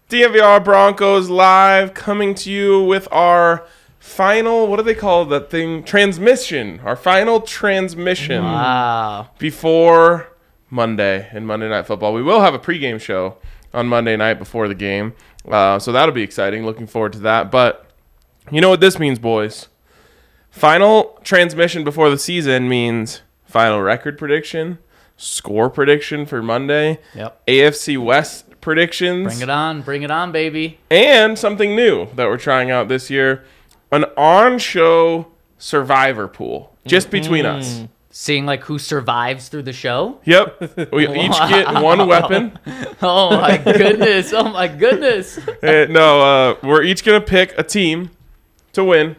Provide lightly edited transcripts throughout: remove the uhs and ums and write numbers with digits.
DNVR Broncos live, coming to you with our final, what do they call that thing? Transmission. Our final transmission. Wow. Before Monday and Monday Night Football. We will have a pregame show on Monday night before the game. So that'll be exciting. Looking forward to that. But you know what this means, boys? Final transmission before the season means final record prediction, score prediction for Monday, AFC West predictions. Bring it on, baby. And something new that we're trying out this year, an on-show survivor pool, just between us. Seeing like who survives through the show? Yep. We each get one weapon. Oh my goodness. We're each going to pick a team to win.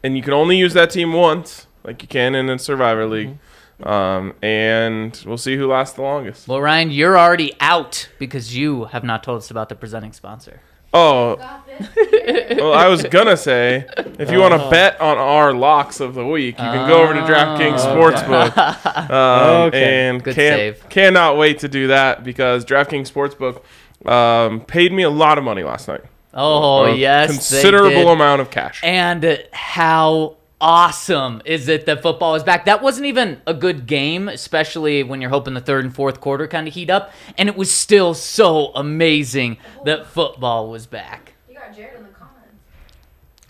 And you can only use that team once, like you can in a Survivor League. And we'll see who lasts the longest. Well, Ryan, you're already out because you have not told us about the presenting sponsor. Oh, well, I was going to say, if you want to bet on our locks of the week, you can go over to DraftKings Sportsbook. And Good save. Cannot wait to do that because DraftKings Sportsbook paid me a lot of money last night. Oh, yes, considerable amount of cash. And how awesome is it that football is back? That wasn't even a good game, especially when you're hoping the third and fourth quarter kind of heat up. And it was still so amazing that football was back. You got Jared in the comments.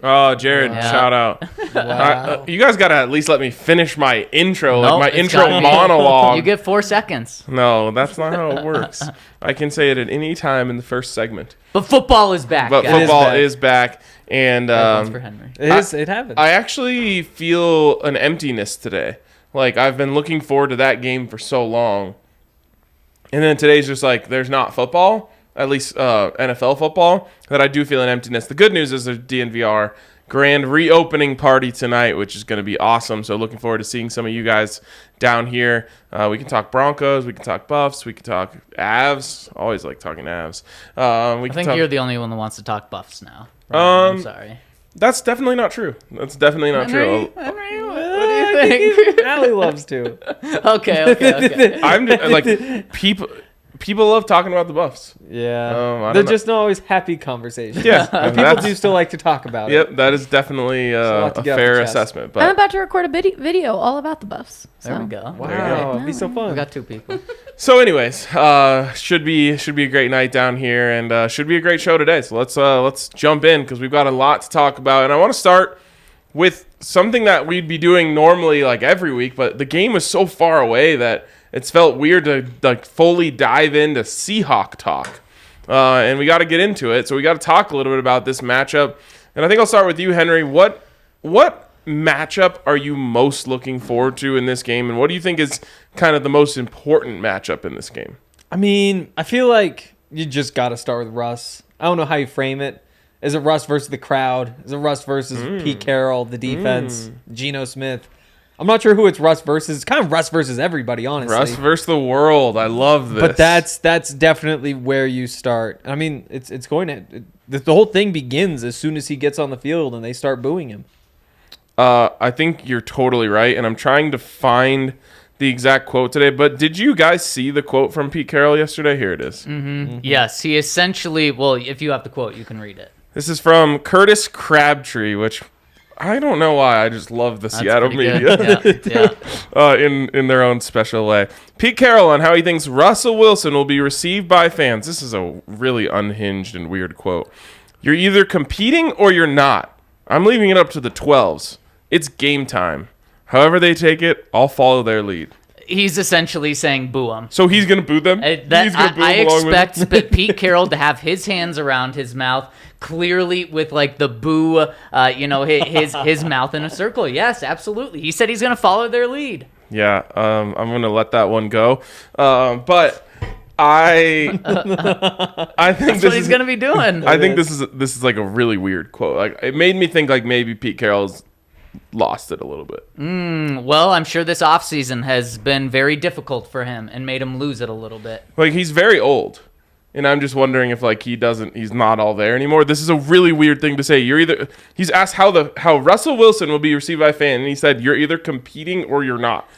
Oh, Jared, shout out. Wow. You guys got to at least let me finish my intro, Nope, my it's intro gotta be- monologue. You get 4 seconds. No, that's not how it works. I can say it at any time in the first segment. But football is back, But guys. football is back. And That one's for Henry. It happens. I actually feel an emptiness today. Like, I've been looking forward to that game for so long. And then today's just like, there's not football, at least NFL football, that I do feel an emptiness. The good news is there's DNVR grand reopening party tonight, which is going to be awesome. So looking forward to seeing some of you guys down here. We can talk Broncos. We can talk Buffs. We can talk Avs. Always like talking Avs. I think you're the only one that wants to talk Buffs now. Ryan, I'm sorry. That's definitely not true. That's definitely not true. Henry, what do you think? Allie loves to. Okay. I'm just, like people love talking about the Buffs. Yeah. They're just not always happy conversations. Yeah, People do still like to talk about it. Yep, that is definitely a fair assessment. But I'm about to record a video all about the Buffs. So. There we go. Wow, it'd be so fun. We got 2 people. So, anyways, should be a great night down here, and should be a great show today. So let's jump in because we've got a lot to talk about, and I want to start with something that we'd be doing normally like every week, but the game was so far away that it's felt weird to like fully dive into Seahawk talk, and we got to get into it. So we got to talk a little bit about this matchup, and I think I'll start with you, Henry. What matchup are you most looking forward to in this game, and what do you think is kind of the most important matchup in this game? I mean, I feel like you just got to start with Russ. I don't know how you frame it. Is it Russ versus the crowd? Is it Russ versus Pete Carroll, the defense, Geno Smith? I'm not sure who it's Russ versus. It's kind of Russ versus everybody, honestly. Russ versus the world. I love this. But that's definitely where you start. I mean, it's going to the whole thing begins as soon as he gets on the field and they start booing him. I think you're totally right, and I'm trying to find the exact quote today. But did you guys see the quote from Pete Carroll yesterday? Here it is. Yes, he essentially. Well, if you have the quote, you can read it. This is from Curtis Crabtree, which I don't know why. I just love the Seattle media. Yeah. In their own special way. Pete Carroll on how he thinks Russell Wilson will be received by fans. This is a really unhinged and weird quote. You're either competing or you're not. I'm leaving it up to the 12s. It's game time. However they take it, I'll follow their lead. He's essentially saying boo him. So he's going to boo them? I expect Pete Carroll to have his hands around his mouth, clearly with like the boo, his mouth in a circle. Yes, absolutely. He said he's going to follow their lead. Yeah, I'm going to let that one go. But I think that's what he's going to be doing. I think this is like a really weird quote. Like it made me think like maybe Pete Carroll's lost it a little bit. Well, I'm sure this offseason has been very difficult for him and made him lose it a little bit. Like he's very old. And I'm just wondering if like he's not all there anymore. This is a really weird thing to say. He's asked how Russell Wilson will be received by a fan, and he said you're either competing or you're not.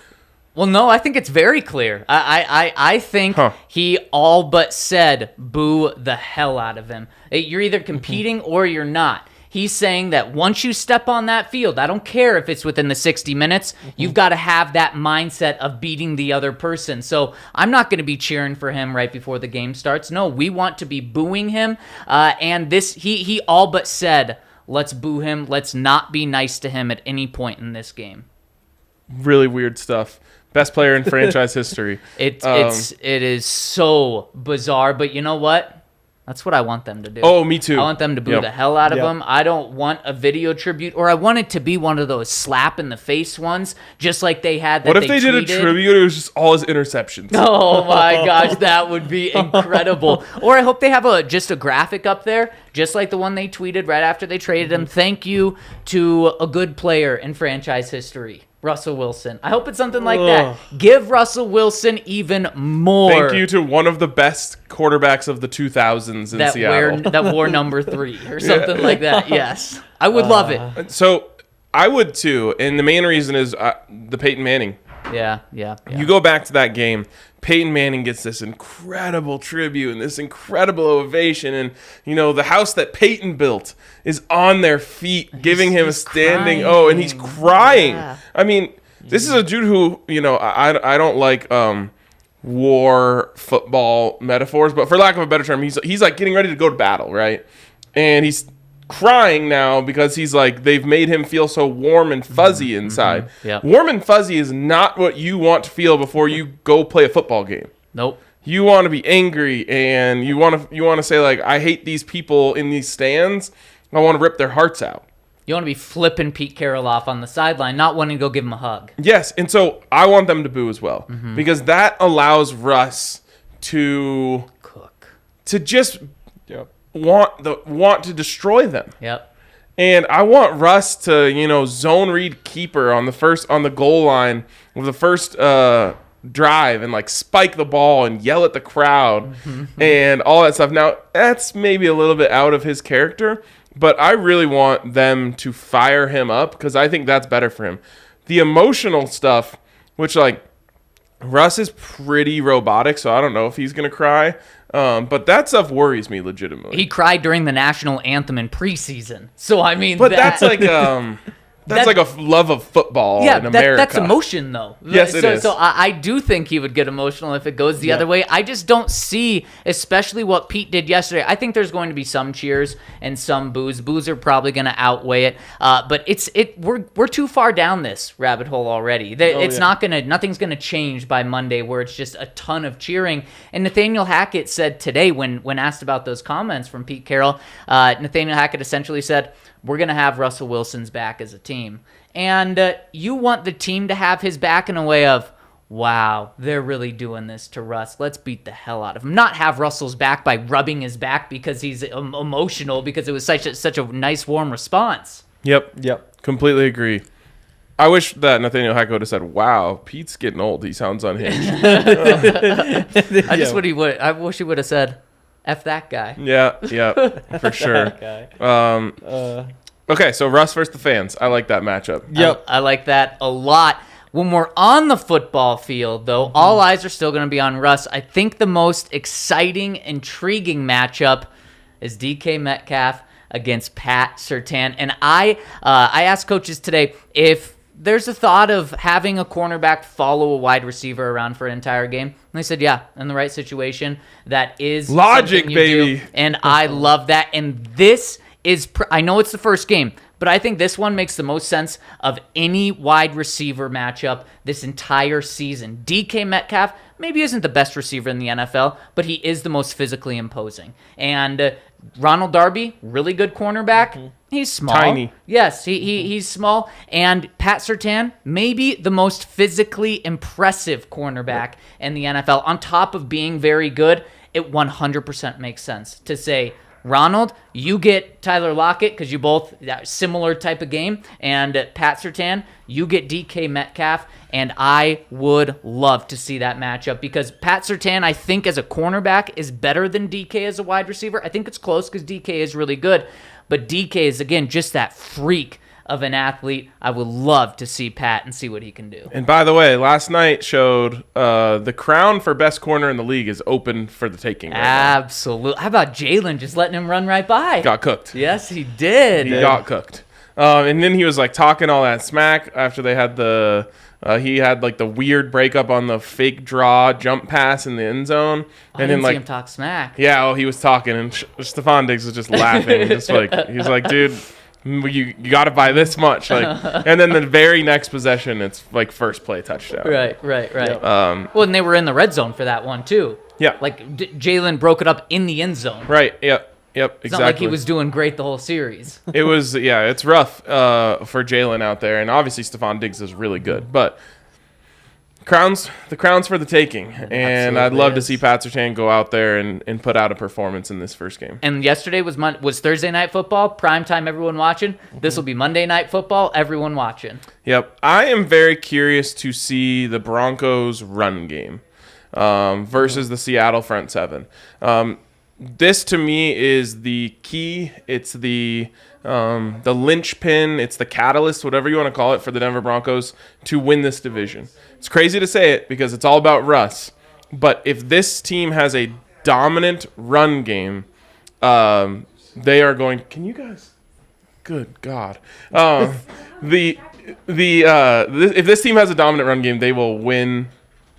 Well, no, I think it's very clear. I think he all but said, boo the hell out of him. You're either competing or you're not. He's saying that once you step on that field, I don't care if it's within the 60 minutes, you've got to have that mindset of beating the other person. So I'm not going to be cheering for him right before the game starts. No, we want to be booing him. And he all but said, let's boo him. Let's not be nice to him at any point in this game. Really weird stuff. Best player in franchise history. It is so bizarre, but you know what? That's what I want them to do. Oh, me too. I want them to boo the hell out of him. I don't want a video tribute, or I want it to be one of those slap in the face ones, just like they had. What if they did a tribute? It was just all his interceptions. Oh my gosh, that would be incredible. Or I hope they have just a graphic up there, just like the one they tweeted right after they traded him. Thank you to a good player in franchise history, Russell Wilson. I hope it's something like that. Give Russell Wilson even more. Thank you to one of the best quarterbacks of the 2000s in Seattle. That wore number 3 or something like that. Yes. I would love it. So I would too. And the main reason is the Peyton Manning. Yeah. You go back to that game. Peyton Manning gets this incredible tribute and this incredible ovation. And, the house that Peyton built is on their feet, giving him a standing crying. and he's crying. Yeah. I mean, this is a dude who, I don't like war football metaphors, but for lack of a better term, he's like getting ready to go to battle, right? And he's crying now because he's like, they've made him feel so warm and fuzzy inside. Yeah. Warm and fuzzy is not what you want to feel before you go play a football game. Nope. You want to be angry and you want to say like, I hate these people in these stands. I want to rip their hearts out. You want to be flipping Pete Carroll off on the sideline, not wanting to go give him a hug. Yes, and so I want them to boo as well because that allows Russ to cook, to just want to destroy them. Yep. And I want Russ to zone read keeper on the goal line with the first drive and like spike the ball and yell at the crowd and all that stuff. Now that's maybe a little bit out of his character. But I really want them to fire him up because I think that's better for him. The emotional stuff, which Russ is pretty robotic, so I don't know if he's going to cry. But that stuff worries me legitimately. He cried during the national anthem in preseason. So, I mean... But that's like... That's like a love of football in America. That's emotion, though. Yes, it is. So I do think he would get emotional if it goes the other way. I just don't see, especially what Pete did yesterday. I think there's going to be some cheers and some boos. Boos are probably going to outweigh it. But we're too far down this rabbit hole already. Nothing's going to change by Monday where it's just a ton of cheering. And Nathaniel Hackett said today when asked about those comments from Pete Carroll, Nathaniel Hackett essentially said, we're going to have Russell Wilson's back as a team. And you want the team to have his back in a way of, wow, they're really doing this to Russ. Let's beat the hell out of him. Not have Russell's back by rubbing his back because he's emotional because it was such a nice, warm response. Yep. Completely agree. I wish that Nathaniel Hackett would have said, wow, Pete's getting old. He sounds unhinged. I wish he would have said, F that guy. Yeah, for sure. Okay, so Russ versus the fans. I like that matchup. Yep. I like that a lot. When we're on the football field, though, all eyes are still going to be on Russ. I think the most exciting, intriguing matchup is DK Metcalf against Pat Surtain. And I asked coaches today if there's a thought of having a cornerback follow a wide receiver around for an entire game. And they said, yeah, in the right situation, that is logic, baby. And I love that. And this is, I know it's the first game, but I think this one makes the most sense of any wide receiver matchup this entire season. DK Metcalf maybe isn't the best receiver in the NFL, but he is the most physically imposing. And Ronald Darby, really good cornerback. He's small. Tiny. Yes, he's small. And Pat Surtain, maybe the most physically impressive cornerback in the NFL. On top of being very good, it 100% makes sense to say, Ronald, you get Tyler Lockett because you both similar type of game, and Pat Surtain, you get DK Metcalf, and I would love to see that matchup because Pat Surtain, I think as a cornerback, is better than DK as a wide receiver. I think it's close because DK is really good, but DK is, again, just that freak of an athlete. I would love to see Pat and see what he can do. And by the way, last night showed the crown for best corner in the league is open for the taking. Right now. Absolutely. How about Jalen just letting him run right by? Got cooked. Yes, he did. He got cooked. And then he was like talking all that smack after they had the. He had like the weird breakup on the fake draw jump pass in the end zone, I and didn't then like see him talk smack. yeah, he was talking, and Stephon Diggs was just laughing, just like he's like, dude, you got to buy this much, like, and then the very next possession, it's like first play touchdown. Right. Yep. Well, and they were in the red zone for that one too. Yeah. Like Jalen broke it up in the end zone. Right. Yep. It's Exactly. not like he was doing great the whole series. It was, yeah, it's rough for Jalen out there, and obviously Stephon Diggs is really good, but the crown's for the taking, and I'd love to see Pat Surtain go out there and put out a performance in this first game. And yesterday was Thursday night football, prime time, everyone watching. This will be Monday night football, everyone watching. Yep, I am very curious to see the Broncos' run game versus the Seattle front seven. This to me is the key. It's the linchpin. It's the catalyst, whatever you want to call it, for the Denver Broncos to win this division. It's crazy to say it because it's all about Russ. But if this team has a dominant run game, they are going. Can you guys? Good God. If this team has a dominant run game, they will win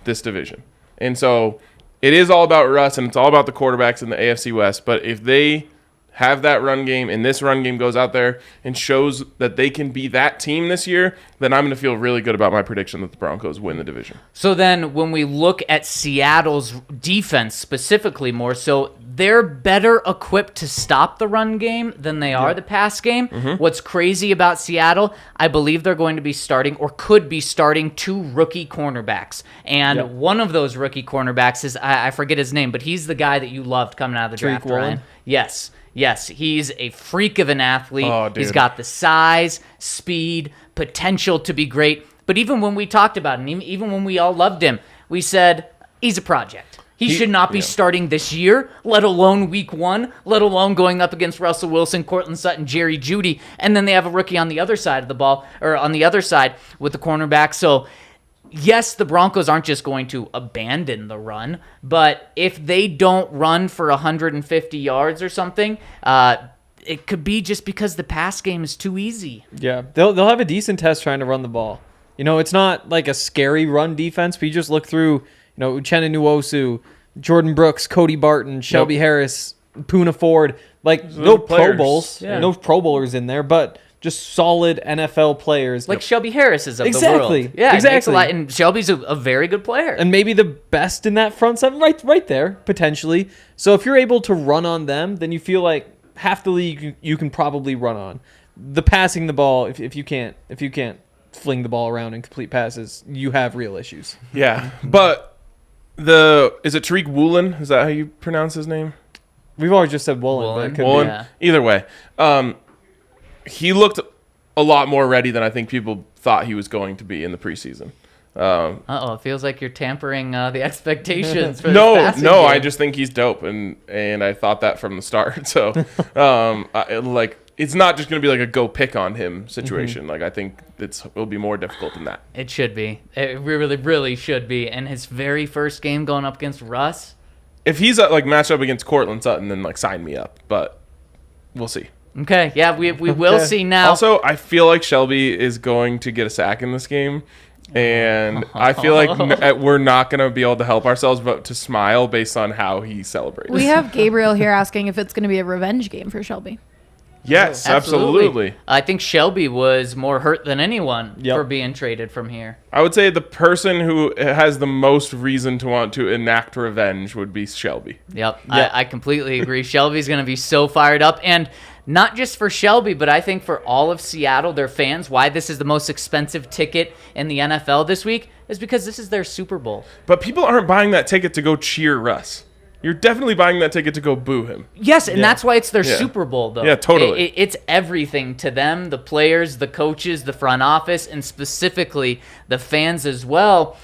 this division. And so it is all about Russ, and it's all about the quarterbacks in the AFC West. But if they have that run game, and this run game goes out there and shows that they can be that team this year, then I'm going to feel really good about my prediction that the Broncos win the division. So then when we look at Seattle's defense specifically more so, they're better equipped to stop the run game than they are the pass game. Mm-hmm. What's crazy about Seattle, I believe they're going to be starting or could be starting 2 rookie cornerbacks. And one of those rookie cornerbacks is, I forget his name, but he's the guy that you loved coming out of the draft, Ryan. Yes, he's a freak of an athlete. Oh, dude. He's got the size, speed, potential to be great. But even when we talked about him, even when we all loved him, we said, he's a project. He should not be starting this year, let alone week 1, let alone going up against Russell Wilson, Cortland Sutton, Jerry Jeudy. And then they have a rookie on the other side of the ball, or on the other side with the cornerback. So yes, the Broncos aren't just going to abandon the run, but if they don't run for 150 yards or something, it could be just because the pass game is too easy. Yeah, they'll have a decent test trying to run the ball. You know, it's not like a scary run defense, but you just look through, Uchenna Nwosu, Jordan Brooks, Cody Barton, Shelby Harris, Poona Ford. Like, no Pro Bowls, no Pro Bowlers in there, but just solid NFL players. Like Shelby Harris is of the world. Yeah, exactly. And Shelby's a very good player. And maybe the best in that front seven right there, potentially. So if you're able to run on them, then you feel like half the league you can probably run on. The passing the ball, if you can't fling the ball around and complete passes, you have real issues. Yeah, but is it Tariq Woolen? Is that how you pronounce his name? We've always just said Woolen. But it could Woolen. be. Yeah. Either way, he looked a lot more ready than I think people thought he was going to be in the preseason. It feels like you're tampering the expectations for No, this passing game. I just think he's dope, and I thought that from the start. So, it's not just going to be like a go pick on him situation. Like, I think it'll be more difficult than that. It should be. It really, really should be. And his very first game going up against Russ. If he's matched up against Cortland Sutton, then sign me up. But we'll see. Okay, yeah, we will see now. Also, I feel like Shelby is going to get a sack in this game. And I feel like we're not going to be able to help ourselves but to smile based on how he celebrates. We have Gabriel here asking if it's going to be a revenge game for Shelby. Yes, absolutely. I think Shelby was more hurt than anyone Yep. for being traded from here. I would say the person who has the most reason to want to enact revenge would be Shelby. Yep. I completely agree. Shelby's going to be so fired up. And not just for Shelby, but I think for all of Seattle, their fans, why this is the most expensive ticket in the NFL this week is because this is their Super Bowl. But people aren't buying that ticket to go cheer Russ. You're definitely buying that ticket to go boo him. Yes, and that's why it's their Super Bowl, though. Yeah, totally. It's everything to them, the players, the coaches, the front office, and specifically the fans as well.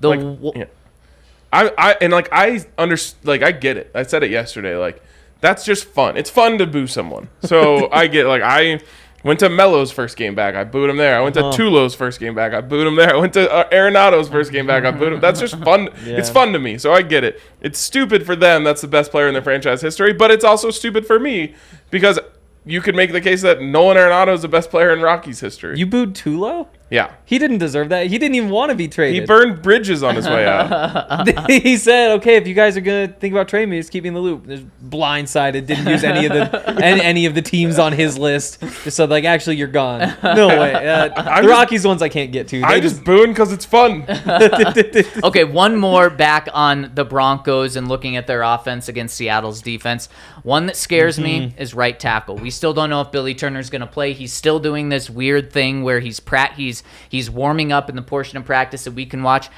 I get it. I said it yesterday. That's just fun. It's fun to boo someone. So I get Went to Melo's first game back. I booed him there. I went to Tulo's first game back. I booed him there. I went to Arenado's first game back. I booed him. That's just fun. Yeah. It's fun to me, so I get it. It's stupid for them. That's the best player in their franchise history, but it's also stupid for me because you could make the case that Nolan Arenado is the best player in Rockies history. You booed Tulo? Yeah. He didn't deserve that. He didn't even want to be traded. He burned bridges on his way out. He said, "Okay, if you guys are gonna think about trading me, just keep me in the loop." Just blindsided, didn't use any of the teams on his list. Just said, like, actually, you're gone. No way. The Rockies ones I can't get to. I just booing because it's fun. Okay, one more back on the Broncos and looking at their offense against Seattle's defense. One that scares me is right tackle. We still don't know if Billy Turner's going to play. He's still doing this weird thing where he's warming up in the portion of practice that we can watch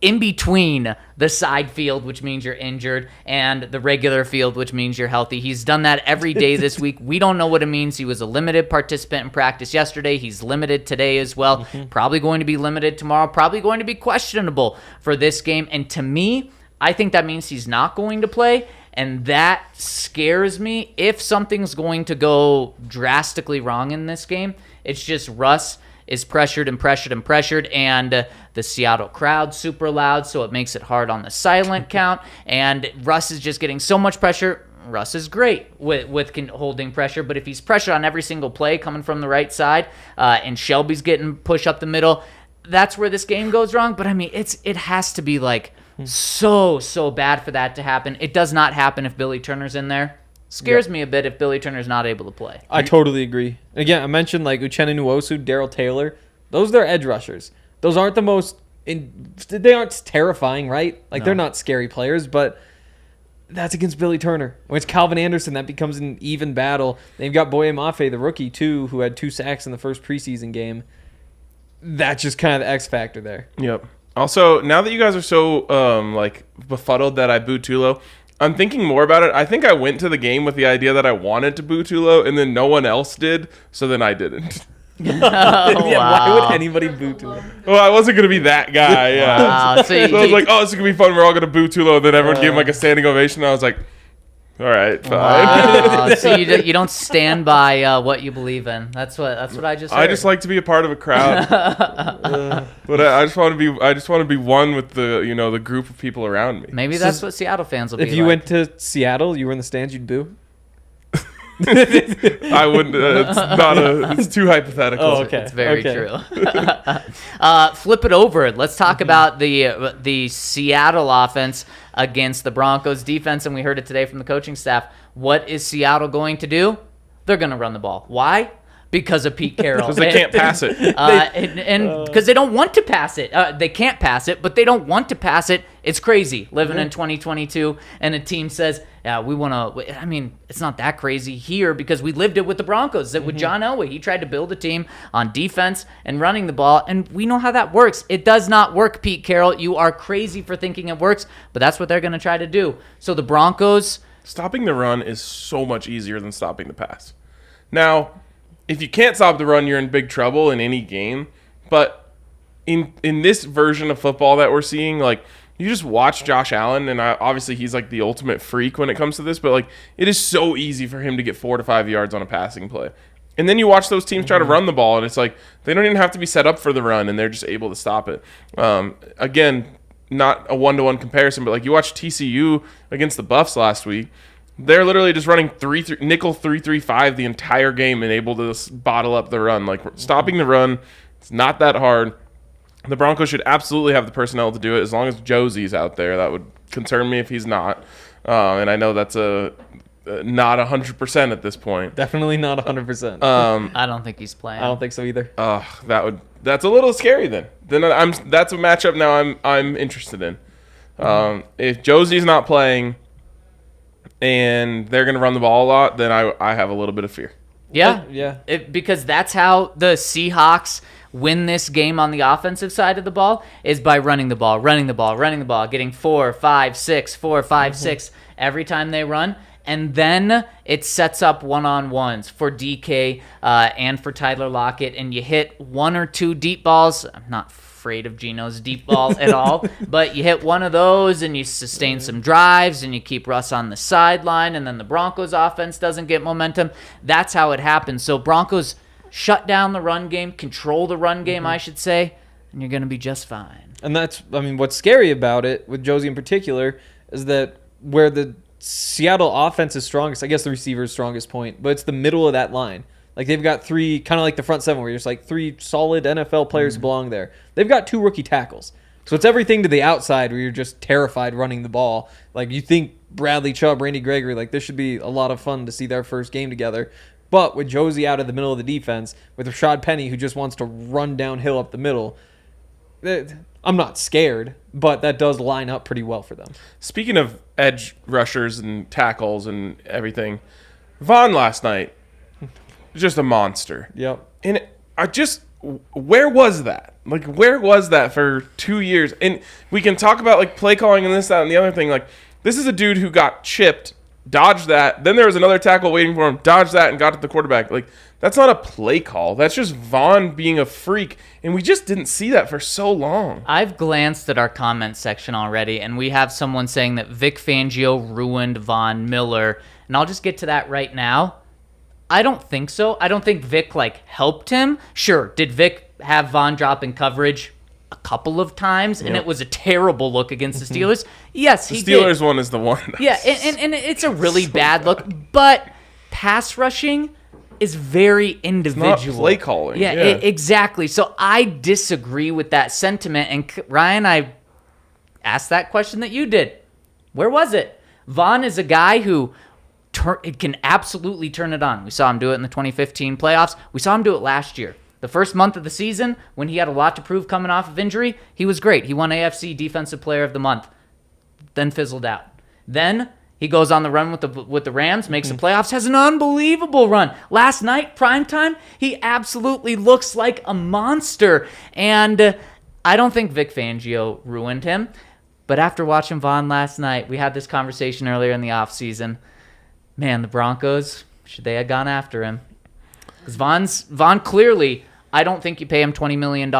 in between the side field, which means you're injured, and the regular field, which means you're healthy. He's done that every day this week. We don't know what it means. He was a limited participant in practice yesterday. He's limited today as well. Probably going to be limited tomorrow. Probably going to be questionable for this game. And to me, I think that means he's not going to play. And that scares me. If something's going to go drastically wrong in this game, it's just Russ is pressured, and the Seattle crowd's super loud, so it makes it hard on the silent count, and Russ is just getting so much pressure. Russ is great with holding pressure, but if he's pressured on every single play coming from the right side, and Shelby's getting pushed up the middle, that's where this game goes wrong. But I mean, it has to be like so bad for that to happen. It does not happen if Billy Turner's in there. Scares me a bit if Billy Turner's not able to play. I totally agree. Again, I mentioned like Uchenna Nwosu, Darryl Taylor. Those are their edge rushers. Those aren't the most... they aren't terrifying, right? Like, they're not scary players, but that's against Billy Turner. When it's Calvin Anderson, that becomes an even battle. They've got Boye Mafe, the rookie, too, who had 2 sacks in the first preseason game. That's just kind of the X factor there. Yep. Also, now that you guys are so befuddled that I booed Tulo, I'm thinking more about it. I think I went to the game with the idea that I wanted to boo Tulo, and then no one else did, so then I didn't. Why would anybody boo Tulo? Well, I wasn't going to be that guy, yeah. Wow, so I was like, oh, this is going to be fun. We're all going to boo Tulo, and then everyone gave him like a standing ovation, and I was like, all right, fine. Wow. So you don't stand by what you believe in. That's what I just heard. I just like to be a part of a crowd. But I just want to be one with the group of people around me. Maybe that's what Seattle fans will be. If you went to Seattle, you were in the stands, you'd boo? I wouldn't. It's too hypothetical. Oh, okay. It's very true. Flip it over. Let's talk about the Seattle offense against the Broncos defense, and we heard it today from the coaching staff. What is Seattle going to do? They're going to run the ball. Why? Because of Pete Carroll. Because they can't pass it. And because they don't want to pass it. They can't pass it, but they don't want to pass it. It's crazy living in 2022, and a team says, yeah, we want to. I mean, it's not that crazy here because we lived it with the Broncos. That with John Elway, he tried to build a team on defense and running the ball, and we know how that works. It does not work, Pete Carroll. You are crazy for thinking it works, but that's what they're going to try to do. So the Broncos... Stopping the run is so much easier than stopping the pass. Now... if you can't stop the run, you're in big trouble in any game. But in this version of football that we're seeing, like, you just watch Josh Allen, and obviously he's like the ultimate freak when it comes to this, but like it is so easy for him to get 4 to 5 yards on a passing play. And then you watch those teams try to run the ball, and it's like they don't even have to be set up for the run, and they're just able to stop it. Again, not a one-to-one comparison, but like you watch TCU against the Buffs last week. They're literally just running nickel 3-3-5 the entire game and able to bottle up the run. Like, stopping the run, it's not that hard. The Broncos should absolutely have the personnel to do it as long as Josie's out there. That would concern me if he's not. And I know that's not 100% at this point. Definitely not 100%. I don't think he's playing. I don't think so either. That's a little scary then. That's a matchup now I'm interested in. If Josie's not playing and they're going to run the ball a lot, then I have a little bit of fear. Yeah. Because that's how the Seahawks win this game on the offensive side of the ball, is by running the ball, getting 4, 5, 6 every time they run. And then it sets up one-on-ones for DK and for Tyler Lockett, and you hit 1 or 2 deep balls. I'm not afraid of Geno's deep ball at all, but you hit one of those and you sustain some drives and you keep Russ on the sideline, and then the Broncos offense doesn't get momentum. That's how it happens. So Broncos shut down the run game, control the run game, I should say, and you're going to be just fine. And that's, I mean, what's scary about it, with Josie in particular, is that where the Seattle offense is strongest, I guess the receiver's strongest point, but it's the middle of that line. Like, they've got three, kind of like the front seven, where there's like three solid NFL players who belong there. They've got 2 rookie tackles. So it's everything to the outside where you're just terrified running the ball. Like, you think Bradley Chubb, Randy Gregory, like, this should be a lot of fun to see their first game together. But with Josie out of the middle of the defense, with Rashad Penny, who just wants to run downhill up the middle, I'm not scared, but that does line up pretty well for them. Speaking of edge rushers and tackles and everything, Vaughn last night, just a monster. Yep. And where was that? Like, where was that for 2 years? And we can talk about, like, play calling and this, that, and the other thing. Like, this is a dude who got chipped, dodged that. Then there was another tackle waiting for him, dodged that, and got to the quarterback. Like, that's not a play call. That's just Vaughn being a freak. And we just didn't see that for so long. I've glanced at our comment section already, and we have someone saying that Vic Fangio ruined Von Miller. And I'll just get to that right now. I don't think so. I don't think Vic, helped him. Sure, did Vic have Vaughn drop in coverage a couple of times, and it was a terrible look against the Steelers? Yes, he did. The Steelers one is the one. Yeah, and it's a really bad look, but pass rushing is very individual. It's not play calling. Yeah, exactly. So I disagree with that sentiment, and Ryan, I asked that question that you did. Where was it? Vaughn is a guy who it can absolutely turn it on. We saw him do it in the 2015 playoffs. We saw him do it last year. The first month of the season, when he had a lot to prove coming off of injury, he was great. He won AFC Defensive Player of the Month, then fizzled out. Then he goes on the run with the Rams, makes the playoffs, has an unbelievable run. Last night, primetime, he absolutely looks like a monster. And I don't think Vic Fangio ruined him. But after watching Vaughn last night, we had this conversation earlier in the offseason. Man, the Broncos, should they have gone after him? Because Vaughn clearly, I don't think you pay him $20 million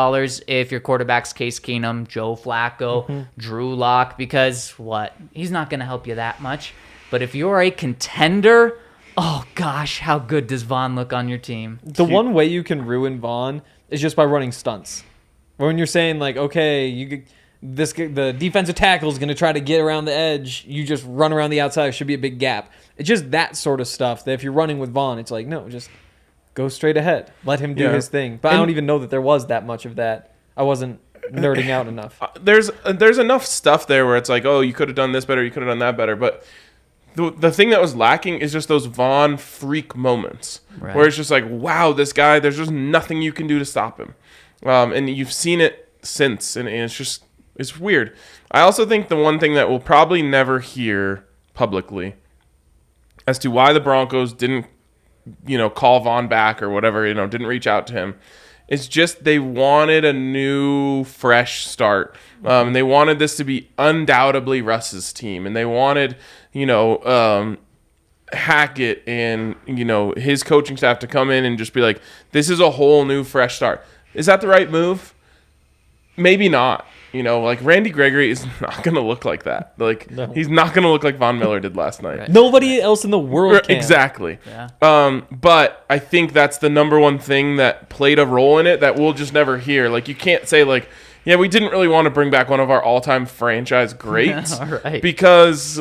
if your quarterback's Case Keenum, Joe Flacco, Drew Lock, because he's not going to help you that much. But if you're a contender, oh gosh, how good does Vaughn look on your team? The one way you can ruin Vaughn is just by running stunts. When you're saying, okay, the defensive tackle is going to try to get around the edge, you just run around the outside. There should be a big gap. It's just that sort of stuff that if you're running with Vaughn, it's like, no, just go straight ahead. Let him do his thing. But I don't even know that there was that much of that. I wasn't nerding out enough. There's enough stuff there where it's like, oh, you could have done this better, you could have done that better. But the thing that was lacking is just those Vaughn freak moments where it's just like, wow, this guy, there's just nothing you can do to stop him. And you've seen it since, and it's weird. I also think the one thing that we'll probably never hear publicly as to why the Broncos didn't, call Vaughn back or whatever, didn't reach out to him, is just they wanted a new, fresh start. They wanted this to be undoubtedly Russ's team, and they wanted, Hackett and, his coaching staff to come in and just be like, this is a whole new, fresh start. Is that the right move? Maybe not. Randy Gregory is not going to look like that. He's not going to look like Von Miller did last night. Right. Nobody else in the world can. Exactly. Yeah. But I think that's the number one thing that played a role in it that we'll just never hear. You can't say, we didn't really want to bring back one of our all-time franchise greats. Right. Because,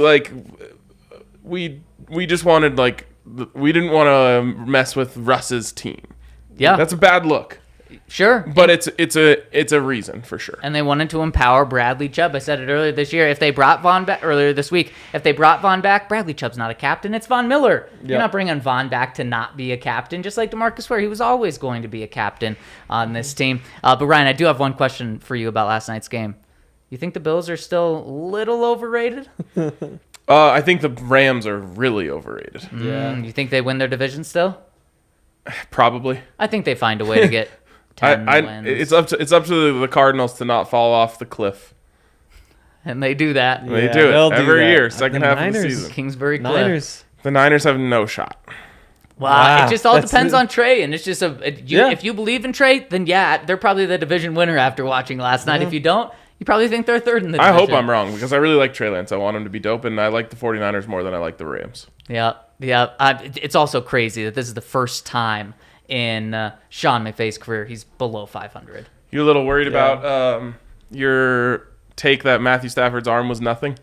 we just wanted, we didn't want to mess with Russ's team. Yeah. That's a bad look. Sure. But it's a reason for sure. And they wanted to empower Bradley Chubb. I said it earlier this year. If they brought Vaughn back earlier this week, if they brought Vaughn back, Bradley Chubb's not a captain. It's Von Miller. Yep. You're not bringing Vaughn back to not be a captain, just like DeMarcus Ware. He was always going to be a captain on this team. But Ryan, I do have one question for you about last night's game. You think the Bills are still a little overrated? I think the Rams are really overrated. Yeah. You think they win their division still? Probably. I think they find a way to get 10 wins. It's up to the Cardinals to not fall off the cliff. And they do that. They do it every year, second half of the Niners. season. Kingsbury Cliff. Niners. The Niners have no shot. Wow. It just all That's depends it. on Trey. And it's just if you believe in Trey, then they're probably the division winner after watching last night. If you don't, you probably think they're third in the division. I hope I'm wrong because I really like Trey Lance. I want him to be dope, and I like the 49ers more than I like the Rams. Yeah. It's also crazy that this is the first time in Sean McVay's career. He's below 500. You a little worried about your take that Matthew Stafford's arm was nothing?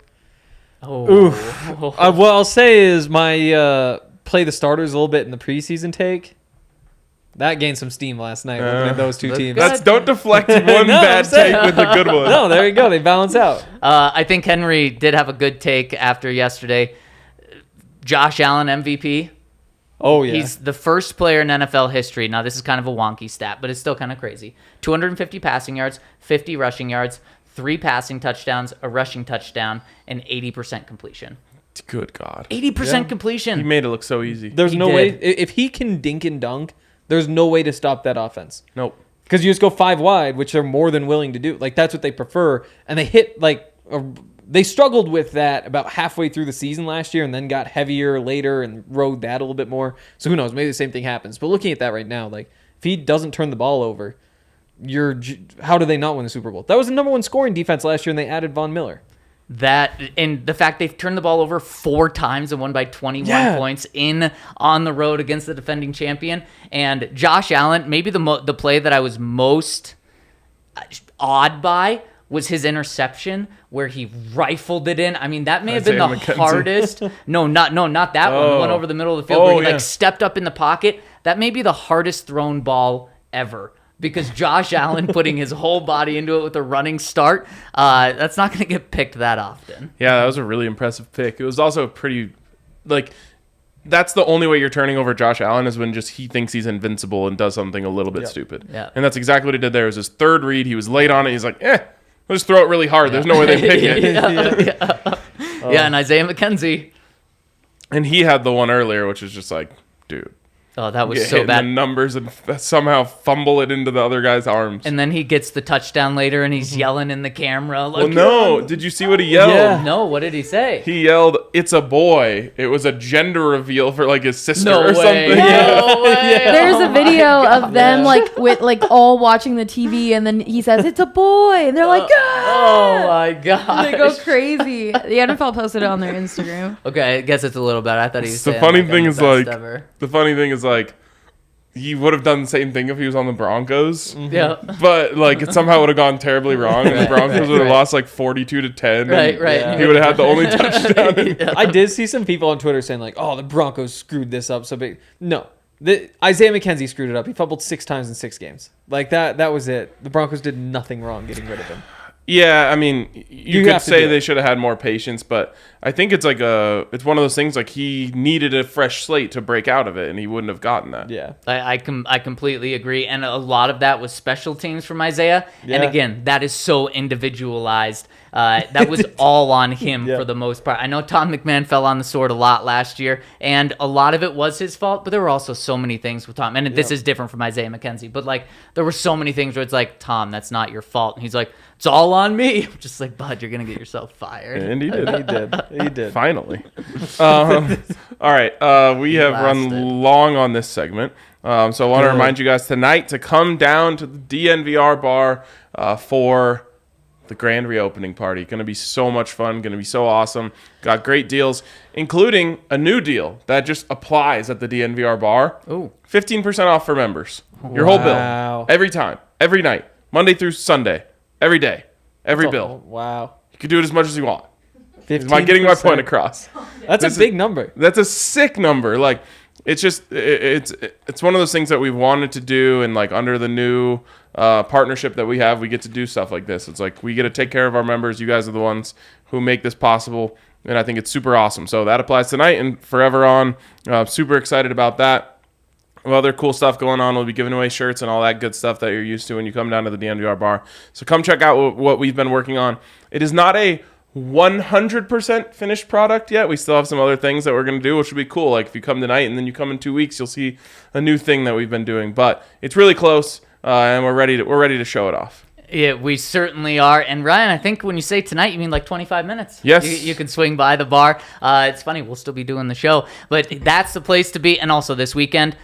Oh. What I'll say is my play the starters a little bit in the preseason take. That gained some steam last night looking at those two teams. Don't deflect one bad take with a good one. No, there you go. They balance out. I think Henry did have a good take after yesterday. Josh Allen MVP. Oh, yeah. He's the first player in NFL history. Now, this is kind of a wonky stat, but it's still kind of crazy. 250 passing yards, 50 rushing yards, 3 passing touchdowns, a rushing touchdown, and 80% completion. Good God. 80% completion. He made it look so easy. There's He no did. way. If he can dink and dunk, there's no way to stop that offense. Nope. Because you just go 5 wide, which they're more than willing to do. Like, that's what they prefer. And they hit, they struggled with that about halfway through the season last year and then got heavier later and rode that a little bit more. So who knows? Maybe the same thing happens. But looking at that right now, if he doesn't turn the ball over, how do they not win the Super Bowl? That was the number 1 scoring defense last year, and they added Von Miller. That and the fact they've turned the ball over 4 times and won by 21 points on the road against the defending champion. And Josh Allen, maybe the play that I was most awed by was his interception where he rifled it in. I mean, that may have been the hardest. No, not that one. The one over the middle of the field where he stepped up in the pocket. That may be the hardest thrown ball ever. Because Josh Allen putting his whole body into it with a running start, that's not going to get picked that often. Yeah, that was a really impressive pick. It was also pretty, that's the only way you're turning over Josh Allen is when just he thinks he's invincible and does something a little bit stupid. Yeah. And that's exactly what he did there. It was his third read. He was late on it. He's like, I'll just throw it really hard. There's no way they pick it. Yeah, and Isaiah McKenzie. And he had the one earlier, which is just like, dude. Oh, that was Get so hit in bad. the numbers and somehow fumble it into the other guy's arms. And then he gets the touchdown later, and he's yelling in the camera. Well, no. Did you see what he yelled? Yeah. No, what did he say? He yelled, "It's a boy." It was a gender reveal for his sister No or way. something. No way. There's a video of them with all watching the TV, and then he says it's a boy, and they're like, Oh my god! they go crazy. The NFL posted it on their Instagram. Okay, I guess it's a little better. I thought he was The saying, funny I'm thing the is best ever. the funny thing is he would have done the same thing if he was on the Broncos. Yeah. But it somehow would have gone terribly wrong, and the Broncos would have right. lost 42-10. Right. and He would have had the only touchdown. I did see some people on Twitter saying, the Broncos screwed this up so big. No. Isaiah McKenzie screwed it up. He fumbled 6 times in 6 games. That was it. The Broncos did nothing wrong getting rid of him. Yeah, I mean, you could have to say do they it. should have had more patience, but I think it's it's one of those things he needed a fresh slate to break out of it, and he wouldn't have gotten that. Yeah. I completely agree, and a lot of that was special teams from Isaiah. Yeah. And again, that is so individualized. That was all on him for the most part. I know Tom McMahon fell on the sword a lot last year, and a lot of it was his fault, but there were also so many things with Tom. And this is different from Isaiah McKenzie, but there were so many things where it's Tom, that's not your fault. And he's like, it's all on me. I'm just like, bud, you're going to get yourself fired. And he did. He did. Finally. All right. We have lasted. run long on this segment. So I want to remind you guys tonight to come down to the DNVR bar for the grand reopening party. Going to be so much fun. Going to be so awesome. Got great deals, including a new deal that just applies at the DNVR bar. Ooh. 15% off for members. Your whole bill. Wow. Every time. Every night. Monday through Sunday. Every day. Every bill. Wow. You can do it as much as you want. Am I getting my point across? That's a big number. That's a sick number. It's just it's one of those things that we wanted to do, and under the new partnership that we have, we get to do stuff like this. It's we get to take care of our members. You guys are the ones who make this possible, and I think it's super awesome. So that applies tonight and forever on. Super excited about that. Other cool stuff going on. We'll be giving away shirts and all that good stuff that you're used to when you come down to the DNVR bar. So come check out what we've been working on. It is not a 100% finished product yet. We still have some other things that we're going to do, which will be cool. If you come tonight and then you come in 2 weeks, you'll see a new thing that we've been doing. But it's really close, and we're ready to show it off. Yeah, we certainly are. And Ryan, I think when you say tonight, you mean 25 minutes. Yes. You can swing by the bar. It's funny, we'll still be doing the show, but that's the place to be. And also this weekend,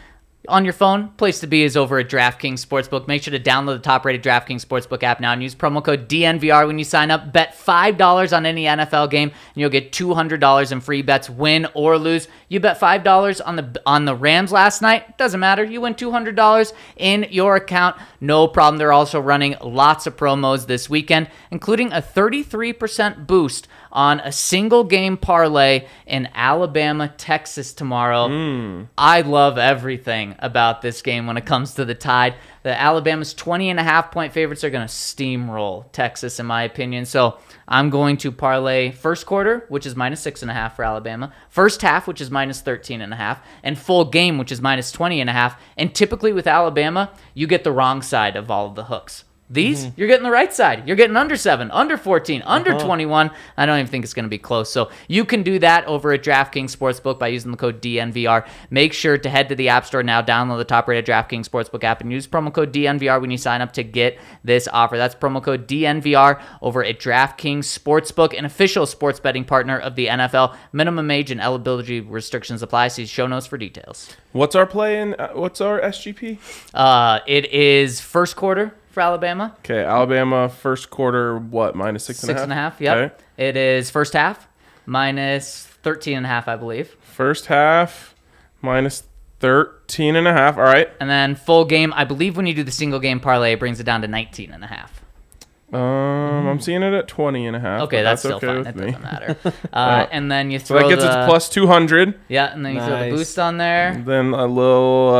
on your phone, place to be is over at DraftKings Sportsbook. Make sure to download the top-rated DraftKings Sportsbook app now and use promo code DNVR when you sign up. Bet $5 on any NFL game, and you'll get $200 in free bets, win or lose. You bet $5 on the Rams last night, doesn't matter. You win $200 in your account, no problem. They're also running lots of promos this weekend, including a 33% boost on a single game parlay in Alabama, Texas tomorrow. I love everything about this game when it comes to the Tide. The Alabama's 20.5 point favorites are going to steamroll Texas, in my opinion. So I'm going to parlay first quarter, which is -6.5 for Alabama, first half, which is -13.5, and full game, which is -20.5. And typically with Alabama, you get the wrong side of all of the hooks. These, you're getting the right side. You're getting under 7, under 14, under 21. I don't even think it's going to be close. So you can do that over at DraftKings Sportsbook by using the code DNVR. Make sure to head to the App Store now, download the top-rated DraftKings Sportsbook app, and use promo code DNVR when you sign up to get this offer. That's promo code DNVR over at DraftKings Sportsbook, an official sports betting partner of the NFL. Minimum age and eligibility restrictions apply. See show notes for details. What's our play in? What's our SGP? It is first quarter for Alabama. Okay, Alabama first quarter, what, -6.5? 6.5, yep. Okay. It is first half, -13.5, I believe. First half, -13.5. All right. And then full game, I believe when you do the single game parlay, it brings it down to 19.5. I'm seeing it at 20.5. Okay, that's still okay fine. with It me. doesn't matter. And then you So throw that gets the, its plus 200. Yeah, and then you throw the Nice. boost on there. Then a little,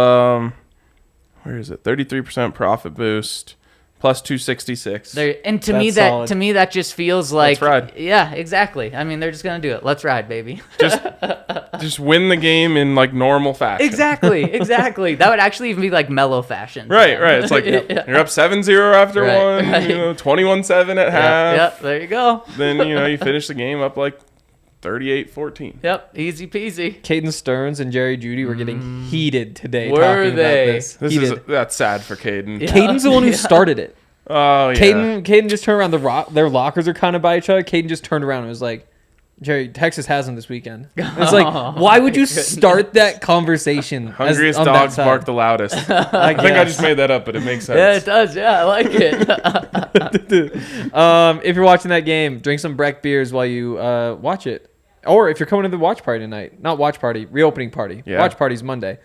where is it? 33% profit boost, plus 266. There, and to That's me solid. that just feels like, ride. yeah, exactly. I mean, they're just gonna do it. Let's ride, baby. Just win the game in like normal fashion. Exactly. That would actually even be like mellow fashion. Right. It's like Yeah. you're up 7-0 after Right, one, right. 21-7 at half. Yep, there you go. Then, you finish the game up like 38-14. Yep, easy peasy. Caden Stearns and Jerry Judy were getting heated today Were talking they? about this. Heated. That's sad for Caden. Yeah. Caden's the one who started it. Oh, yeah. Caden just turned around. Their lockers are kind of by each other. Caden just turned around and was like, Jerry, Texas has them this weekend. It's like, why would you start that conversation? Hungriest on that dogs side? bark the loudest. I think I just made that up, but it makes sense. Yeah, it does. Yeah, I like it. If you're watching that game, drink some Breck beers while you watch it. Or if you're coming to the watch party tonight. Not watch party, reopening party. Yeah. Watch party's Monday.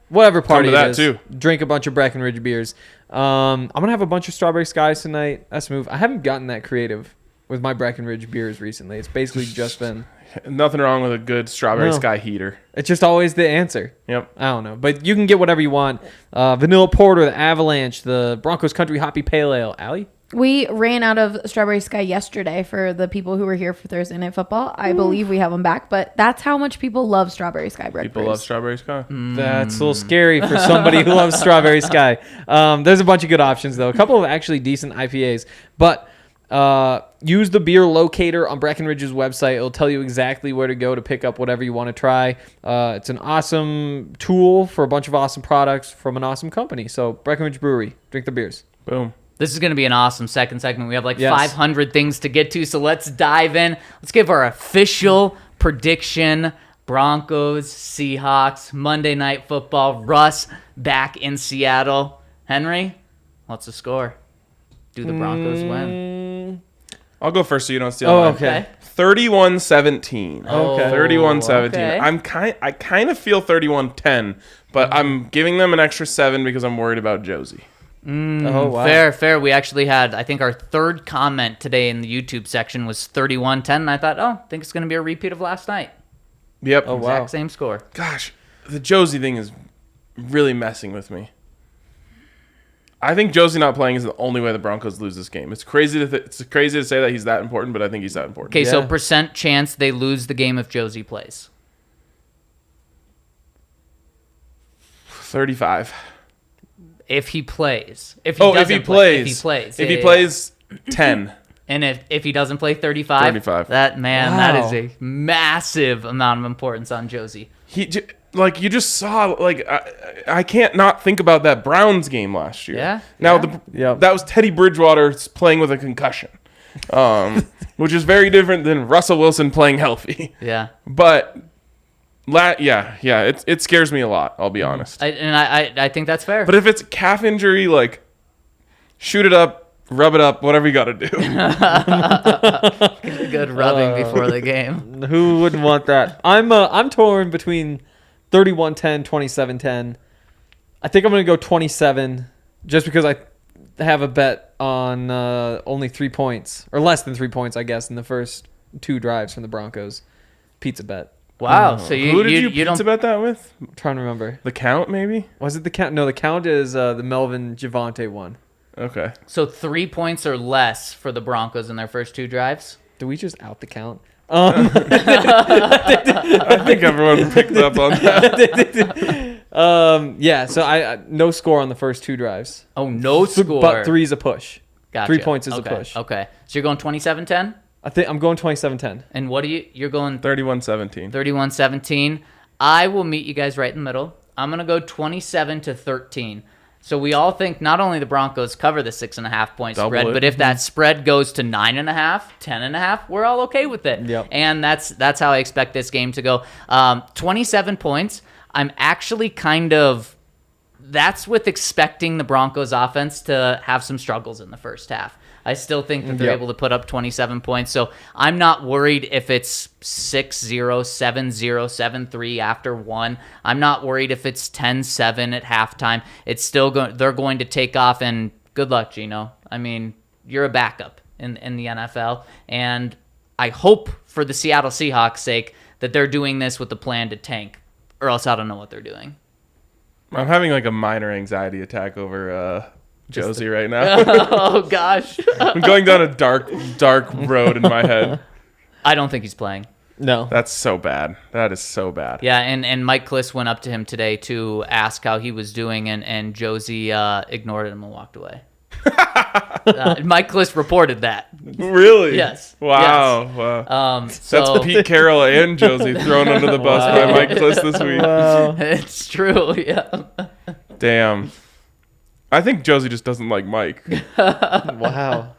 Whatever party to it that is, too. drink a bunch of Breckenridge beers. I'm going to have a bunch of Strawberry Skies tonight. That's a move. I haven't gotten that creative with my Breckenridge beers recently. It's basically just been... Nothing wrong with a good Strawberry No. Sky heater. It's just always the answer. Yep. I don't know. But you can get whatever you want. Vanilla Porter, the Avalanche, the Broncos Country Hoppy Pale Ale. Allie? We ran out of Strawberry Sky yesterday for the people who were here for Thursday Night Football. I believe we have them back, but that's how much people love Strawberry Sky breakfast. People love Strawberry Sky. That's a little scary for somebody who loves Strawberry Sky. There's a bunch of good options, though. A couple of actually decent IPAs. But use the beer locator on Breckenridge's website. It'll tell you exactly where to go to pick up whatever you want to try. It's an awesome tool for a bunch of awesome products from an awesome company. So Breckenridge Brewery, drink the beers. Boom. This is going to be an awesome second segment. We have like Yes. 500 things to get to, so let's dive in. Let's give our official prediction. Broncos, Seahawks, Monday Night Football, Russ back in Seattle. Henry, what's the score? Do the Broncos win? I'll go first so you don't steal Oh, mine. okay. 31-17. Okay. 31-17. okay. I kind of feel 31-10, but I'm giving them an extra 7 because I'm worried about Josie. Oh, wow. Fair. We actually had, I think our third comment today in the YouTube section was 31-10, and I thought, I think it's going to be a repeat of last night. Yep. Oh, wow. Exact same score. Gosh, the Josie thing is really messing with me. I think Josie not playing is the only way the Broncos lose this game. It's crazy to say that he's that important, but I think he's that important. Okay, so Yeah. percent chance they lose the game if Josie plays. 35. If he plays. If If he doesn't play. If he plays. plays. If Yeah, he yeah, plays, 10. And if he doesn't play 35, 35. that Wow. that is a massive amount of importance on Josie. You just saw, I can't not think about that Browns game last year. Yeah, Now, yeah. that was Teddy Bridgewater playing with a concussion, which is very different than Russell Wilson playing healthy. Yeah. But, It scares me a lot. I'll be honest. I think that's fair. But if it's calf injury, like, shoot it up, rub it up, whatever you got to do. Good rubbing before the game. Who wouldn't want that? I'm torn between 31-10, 27-10. I think I'm going to go 27 just because I have a bet on only 3 points, or less than 3 points, I guess, in the first 2 drives from the Broncos. Pizza bet. Wow. So who did you don't bet that with? I'm trying to remember. The Count, maybe? Was it the Count? No, the Count is the Melvin Javante one. Okay. So 3 points or less for the Broncos in their first 2 drives? Did we just out the Count? I think everyone picked up on that. Yeah, so I no score on the first 2 drives. Oh, no score. But 3's a push. Gotcha. 3 points is a push. Okay. So you're going 27-10? I think I'm going 27-10. And what are you're going 31-17. 31-17. I will meet you guys right in the middle. I'm going to go 27-13. So we all think not only the Broncos cover the 6.5 point spread, but if that spread goes to 9.5, 10.5, we're all okay with it. Yep. And that's how I expect this game to go. 27 points. I'm actually that's with expecting the Broncos offense to have some struggles in the first half. I still think that they're able to put up 27 points. So I'm not worried if it's 6-0, 7-0, 7-3 after 1. I'm not worried if it's 10-7 at halftime. It's still they're going to take off, and good luck, Gino. I mean, you're a backup in the NFL, and I hope for the Seattle Seahawks' sake that they're doing this with the plan to tank, or else I don't know what they're doing. I'm having like a minor anxiety attack over Josie right now. Oh, gosh. I'm going down a dark road in my head. I don't think he's playing. No. That's so bad. That is so bad. Yeah, and Mike Kliss went up to him today to ask how he was doing, and Josie ignored him and walked away. Mike Kliss reported that. Really? Yes. Wow. Yes. Wow. So That's Pete Carroll and Josie thrown under the bus by Mike Kliss this week. Wow. it's true. Yeah. Damn. I think Josie just doesn't like Mike. Wow.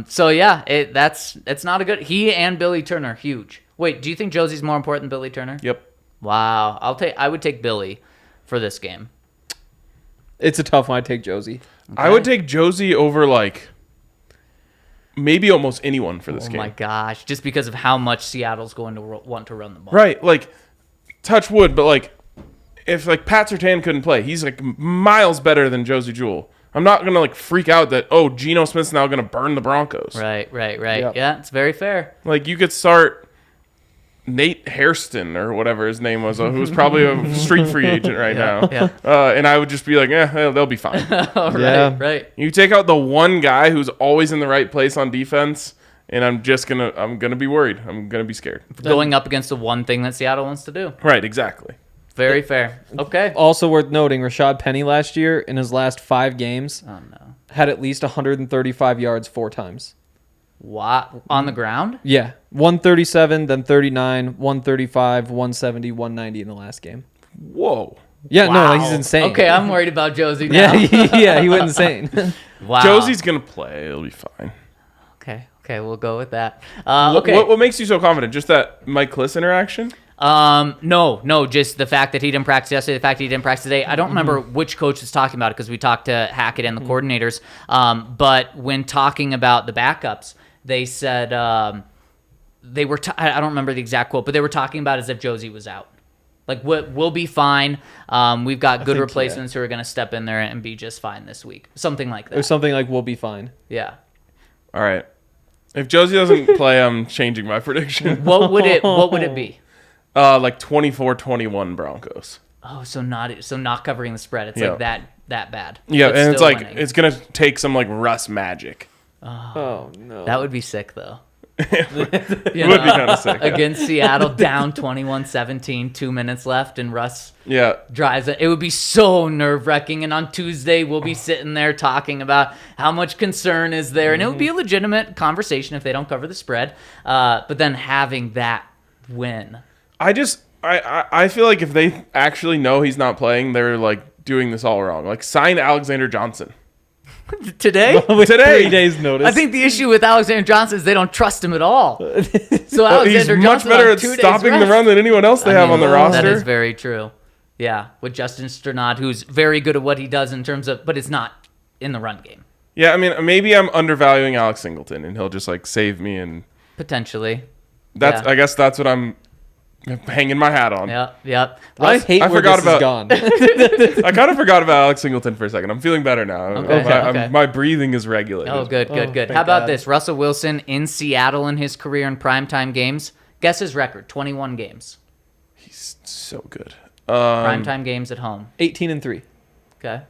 So yeah, it's not a good. He and Billy Turner huge. Wait, do you think Josie's more important than Billy Turner? Yep. Wow. I would take Billy for this game. It's a tough one. I'd take Josie. Okay. I would take Josie over like maybe almost anyone for this game. Oh my gosh, just because of how much Seattle's going to want to run the ball. Right, like touch wood, but like if like Pat Surtain couldn't play, he's like miles better than Josie Jewell. I'm not gonna like freak out that Geno Smith's now gonna burn the Broncos. Right. Yep. Yeah, it's very fair. Like you could start Nate Hairston or whatever his name was, who's probably a street free agent right now. Yeah. And I would just be like, they'll be fine. Yeah. Right. You take out the one guy who's always in the right place on defense, and I'm gonna be worried. I'm gonna be scared. Going up against the one thing that Seattle wants to do. Right, exactly. Very fair. Okay. Also worth noting, Rashad Penny last year in his last 5 games Oh no. had at least 135 yards 4 times. What? On the ground? Yeah. 137, then 39, 135, 170, 190 in the last game. Whoa. Yeah, Wow. no, he's insane. Okay, I'm worried about Josie now. Yeah, he went insane. Wow. Josie's gonna play. It'll be fine. Okay, we'll go with that. Okay. What makes you so confident? Just that Mike Kliss interaction? No, just the fact that he didn't practice yesterday, the fact that he didn't practice today. I don't remember which coach was talking about it because we talked to Hackett and the coordinators. But when talking about the backups, they said they were. I don't remember the exact quote, but they were talking about as if Josie was out. Like we'll be fine. We've got good replacements who are going to step in there and be just fine this week. Something like that. Or something like we'll be fine. Yeah. All right. If Josie doesn't play, I'm changing my prediction. What would it be? Like 24-21 Broncos. Oh, so not covering the spread. It's Yeah. like that bad. Yeah, But and it's still like winning. it's gonna take some like Russ magic. Oh, no. That would be sick though. It would be kind of sick. Yeah. Against Seattle, down 21-17, 2 minutes left, and Russ Yeah. drives it. It would be so nerve-wracking. And on Tuesday, we'll be sitting there talking about how much concern is there. And it would be a legitimate conversation if they don't cover the spread. But then having that win. I feel like if they actually know he's not playing, they're like doing this all wrong. Like sign Alexander Johnson. Today? With Today. 3 days notice. I think the issue with Alexander Johnson is they don't trust him at all. So He's Alexander much Johnson better on at 2 days stopping the rest. run than anyone else they have on the roster. That is very true. Yeah, with Justin Sternad, who's very good at what he does in terms of, but it's not in the run game. Yeah, I mean, maybe I'm undervaluing Alex Singleton, and he'll just like save me, and Potentially. that's. Yeah. I guess that's what I'm hanging my hat on. Yep. I hate I where forgot this about- is gone. I kind of forgot about Alex Singleton for a second. I'm feeling better now. Okay. My breathing is regulated. Oh, good. thank How about God. this? Russell Wilson in Seattle in his career in primetime games. Guess his record, 21 games. He's so good. Primetime games at home. 18-3. Okay.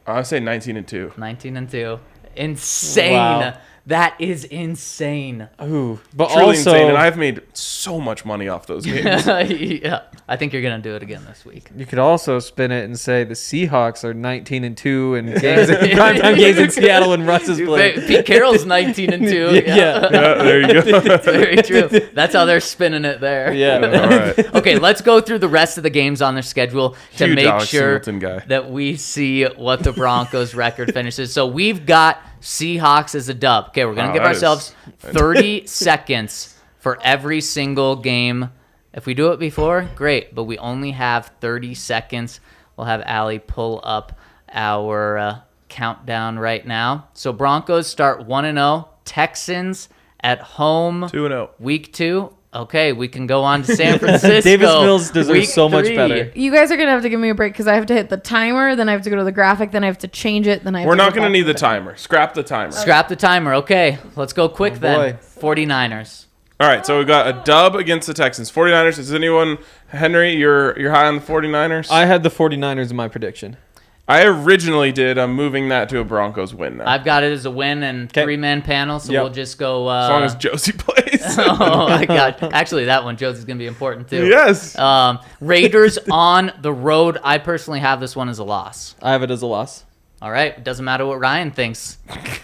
I'd say 19-2. 19-2. Insane. Wow. That is insane. Ooh, but Truly also insane, and I've made so much money off those games. Yeah. I think you're going to do it again this week. you could also spin it and say the Seahawks are 19-2 in games, primetime games in Seattle and Russ is playing. Pete Carroll's 19-2. Yeah. Yeah, there you go. That's very true. That's how they're spinning it there. Yeah. All right. Okay, let's go through the rest of the games on their schedule to Huge make Alex sure Singleton guy. that we see what the Broncos record finishes. So we've got Seahawks as a dub. Okay, we're going to Wow, give that ourselves 30 seconds for every single game. If we do it before, great, but we only have 30 seconds. We'll have Allie pull up our countdown right now. So Broncos start 1-0. Texans at home. 2-0. Week 2. Okay, we can go on to San Francisco. Davis Mills deserves Week so much 3. better. You guys are gonna have to give me a break because I have to hit the timer, then I have to go to the graphic, then I have to change it, then I have We're to not go going to back need the to timer. Scrap the timer. Scrap the timer. Okay, let's go quick then. boy. 49ers. All right, so we got a dub against the Texans. 49ers. Is anyone, Henry, you're high on the 49ers? I had the 49ers in my prediction. I originally did. I'm moving that to a Broncos win now. I've got it as a win and 'Kay. 3-man panel, so Yep. we'll just go. as long as Josie plays. Oh my God! Actually, that one, Josie's gonna be important too. Yes. Raiders on the road. I personally have this one as a loss. I have it as a loss. All right, it doesn't matter what Ryan thinks,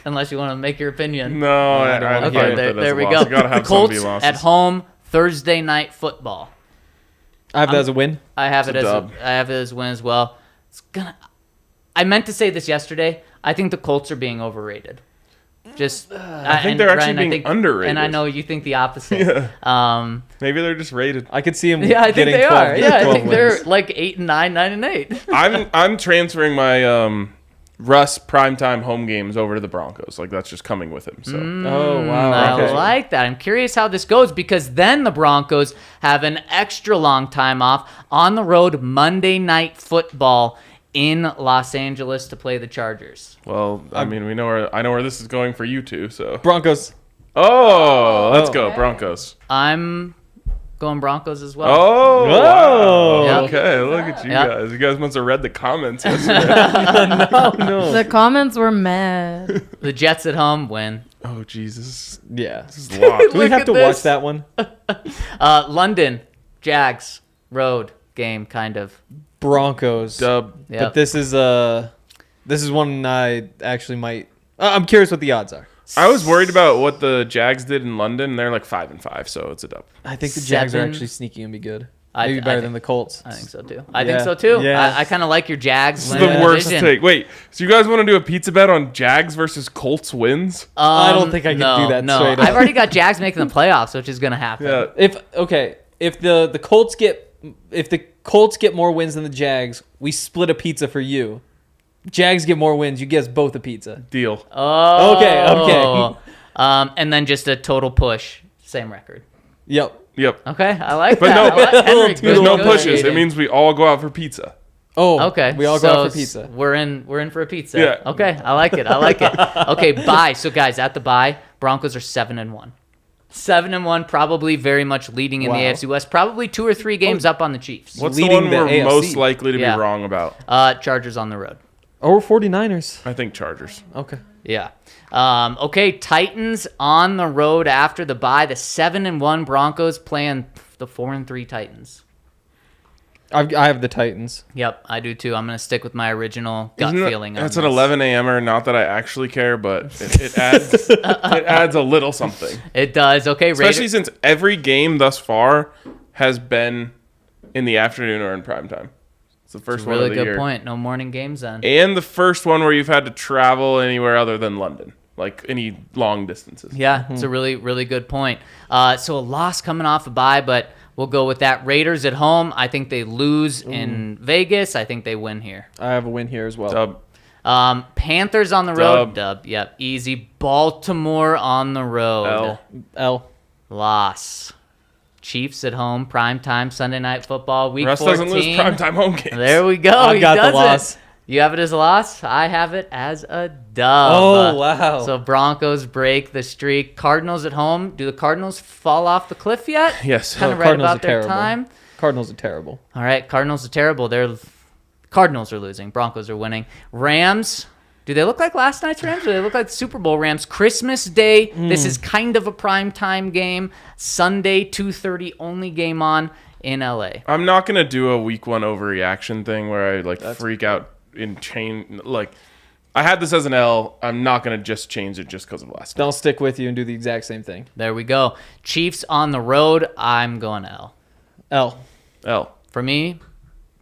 unless you want to make your opinion. No, I don't wanna don't hear Okay, it. there we go. You gotta have The some Colts losses. at home Thursday night football. I have that as a win. I have it It's as a dub. I have it as a win as well. It's gonna. I meant to say this yesterday. I think the Colts are being overrated. Just I think they're actually being underrated. and I know you think the opposite. Maybe they're just rated. I could see him Yeah, I think getting they 12, are. Yeah, I 12 think they're wins. like 8-9, 9-8. I'm transferring my Russ primetime home games over to the Broncos. Like that's just coming with him. So Oh, wow. I Okay. like that. I'm curious how this goes because then the Broncos have an extra long time off on the road Monday Night Football in Los Angeles to play the Chargers. well, I mean, I know where this is going for you two. So Broncos. let's go Broncos. I'm going Broncos as well. Oh, wow. Yep. Okay, look at you Yep. guys. You guys must have read the comments yesterday. No. the comments were mad. The Jets at home win. Oh Jesus, Yeah. this is locked. Do we Look have at to this. watch that one? London, Jags, road game, kind of. Broncos. Dub. Yep. But this is one I actually might. I'm curious what the odds are. I was worried about what the Jags did in London. They're like 5-5, so it's a dub. I think the Jags are 7. actually sneaky and be good. I- Maybe I better think- than the Colts. I think so too. I Yeah. think so too. Yeah. I kind of like your Jags. This is winning the worst division. take. Wait, so you guys want to do a pizza bet on Jags versus Colts wins? I don't think I can do that No, straight up. I've already got Jags making the playoffs, which is going to happen. Yeah. If the Colts get more wins than the Jags, we split a pizza for you. Jags get more wins, you get us both a pizza. Deal. Oh. Okay. And then just a total push, same record. Yep. Yep. Okay, I like But that. no, I like Henry There's no pushes. negotiating. It means we all go out for pizza. Oh, Okay, we all so go out for pizza. We're in for a pizza. Yeah. Okay, I like it. Okay, bye. So guys, at the bye, Broncos are 7-1. 7-1, probably very much leading in the Wow. AFC West. Probably 2 or 3 games up on the Chiefs. What's the Leading one the we're AFC. most likely to Yeah. be wrong about? Chargers on the road. Or 49ers. I think Chargers. Okay. Yeah. Okay, Titans on the road after the bye. The 7-1 Broncos playing the 4-3 Titans. I have the Titans. Yep, I do too. I'm going to stick with my original gut Isn't it- feeling. That's on an this. 11 a.m.er. Not that I actually care, but it adds it adds a little something. It does. Okay, Especially since every game thus far has been in the afternoon or in prime time. the first a one really of the good year. point. No morning games then. And the first one where you've had to travel anywhere other than London, like any long distances. Yeah, it's a really, really good point. So a loss coming off a bye, but we'll go with that. Raiders at home. I think they lose in Vegas. I think they win here. I have a win here as well. Dub. Panthers on the road. Dub. Yep, easy. Baltimore on the road. L. Loss. Chiefs at home. Primetime Sunday Night Football. Week Russ 14. doesn't lose primetime home games. There we go. I've He got the doesn't. loss. You have it as a loss. I have it as a dub. Oh, wow. So Broncos break the streak. Cardinals at home. Do the Cardinals fall off the cliff yet? Yes. Kind of Oh, right Cardinals about are their terrible. time. Cardinals are terrible. All right, Cardinals are terrible. Cardinals are losing. Broncos are winning. Rams. Do they look like last night's Rams? Or do they look like the Super Bowl Rams? Christmas Day. This is kind of a primetime game. Sunday, 2:30, only game on in LA. I'm not going to do a week one overreaction thing where I freak out in chain. Like, I had this as an L. I'm not going to just change it just because of last night. Then I'll stick with you and do the exact same thing. There we go. Chiefs on the road. I'm going L. L. L. For me,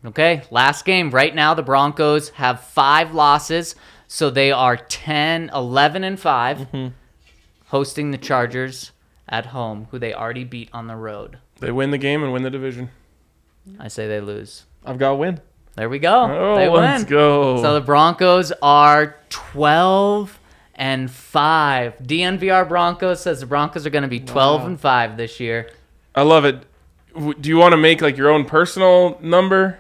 okay, last game. Right now, the Broncos have 5 losses, so they are 11 and 5, hosting the Chargers at home, who they already beat on the road. They win the game and win the division. I say they lose. I've got a win. There we go. Oh, They let's win. go. So the Broncos are 12 and 5. DNVR Broncos says the Broncos are going to be 12 and 5 this year. I love it. Do you want to make like your own personal number?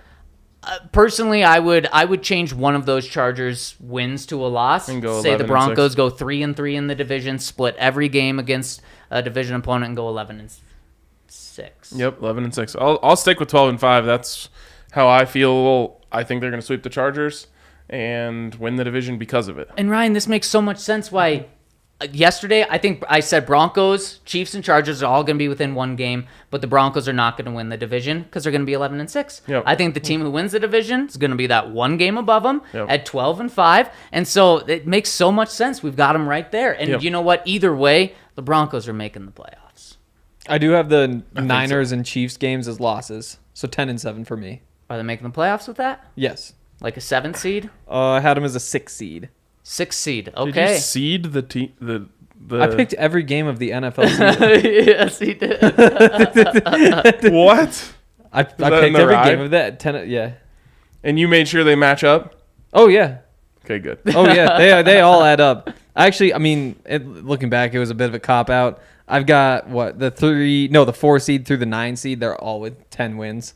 Personally, I would change one of those Chargers wins to a loss. And go Say 11 the and Broncos 6. go 3-3 in the division, split every game against a division opponent, and go 11 and 6. Yep, 11 and 6. I'll stick with 12 and 5. That's how I feel. I think they're going to sweep the Chargers and win the division because of it. And Ryan, this makes so much sense. Why? Yesterday, I think I said Broncos, Chiefs, and Chargers are all going to be within one game, but the Broncos are not going to win the division because they're going to be 11 and 6. Yep. I think the team who wins the division is going to be that one game above them Yep. at 12 and 5, and so it makes so much sense. We've got them right there, and Yep. you know what? Either way, the Broncos are making the playoffs. I do have the think Niners and Chiefs games as losses, so 10 and 7 for me. Are they making the playoffs with that? Yes. Like a 7 seed, I had them as a 6 seed. 6 seed? Did Okay. you seed the team? The I picked every game of the NFL season. Yes, he did. what? I that in picked the every ride? game of that. 10, yeah. And you made sure they match up? Oh, yeah. Okay, good. Oh, yeah. They all add up. Actually, I mean, looking back, it was a bit of a cop-out. I've got, the 4 seed through the 9 seed. They're all with 10 wins.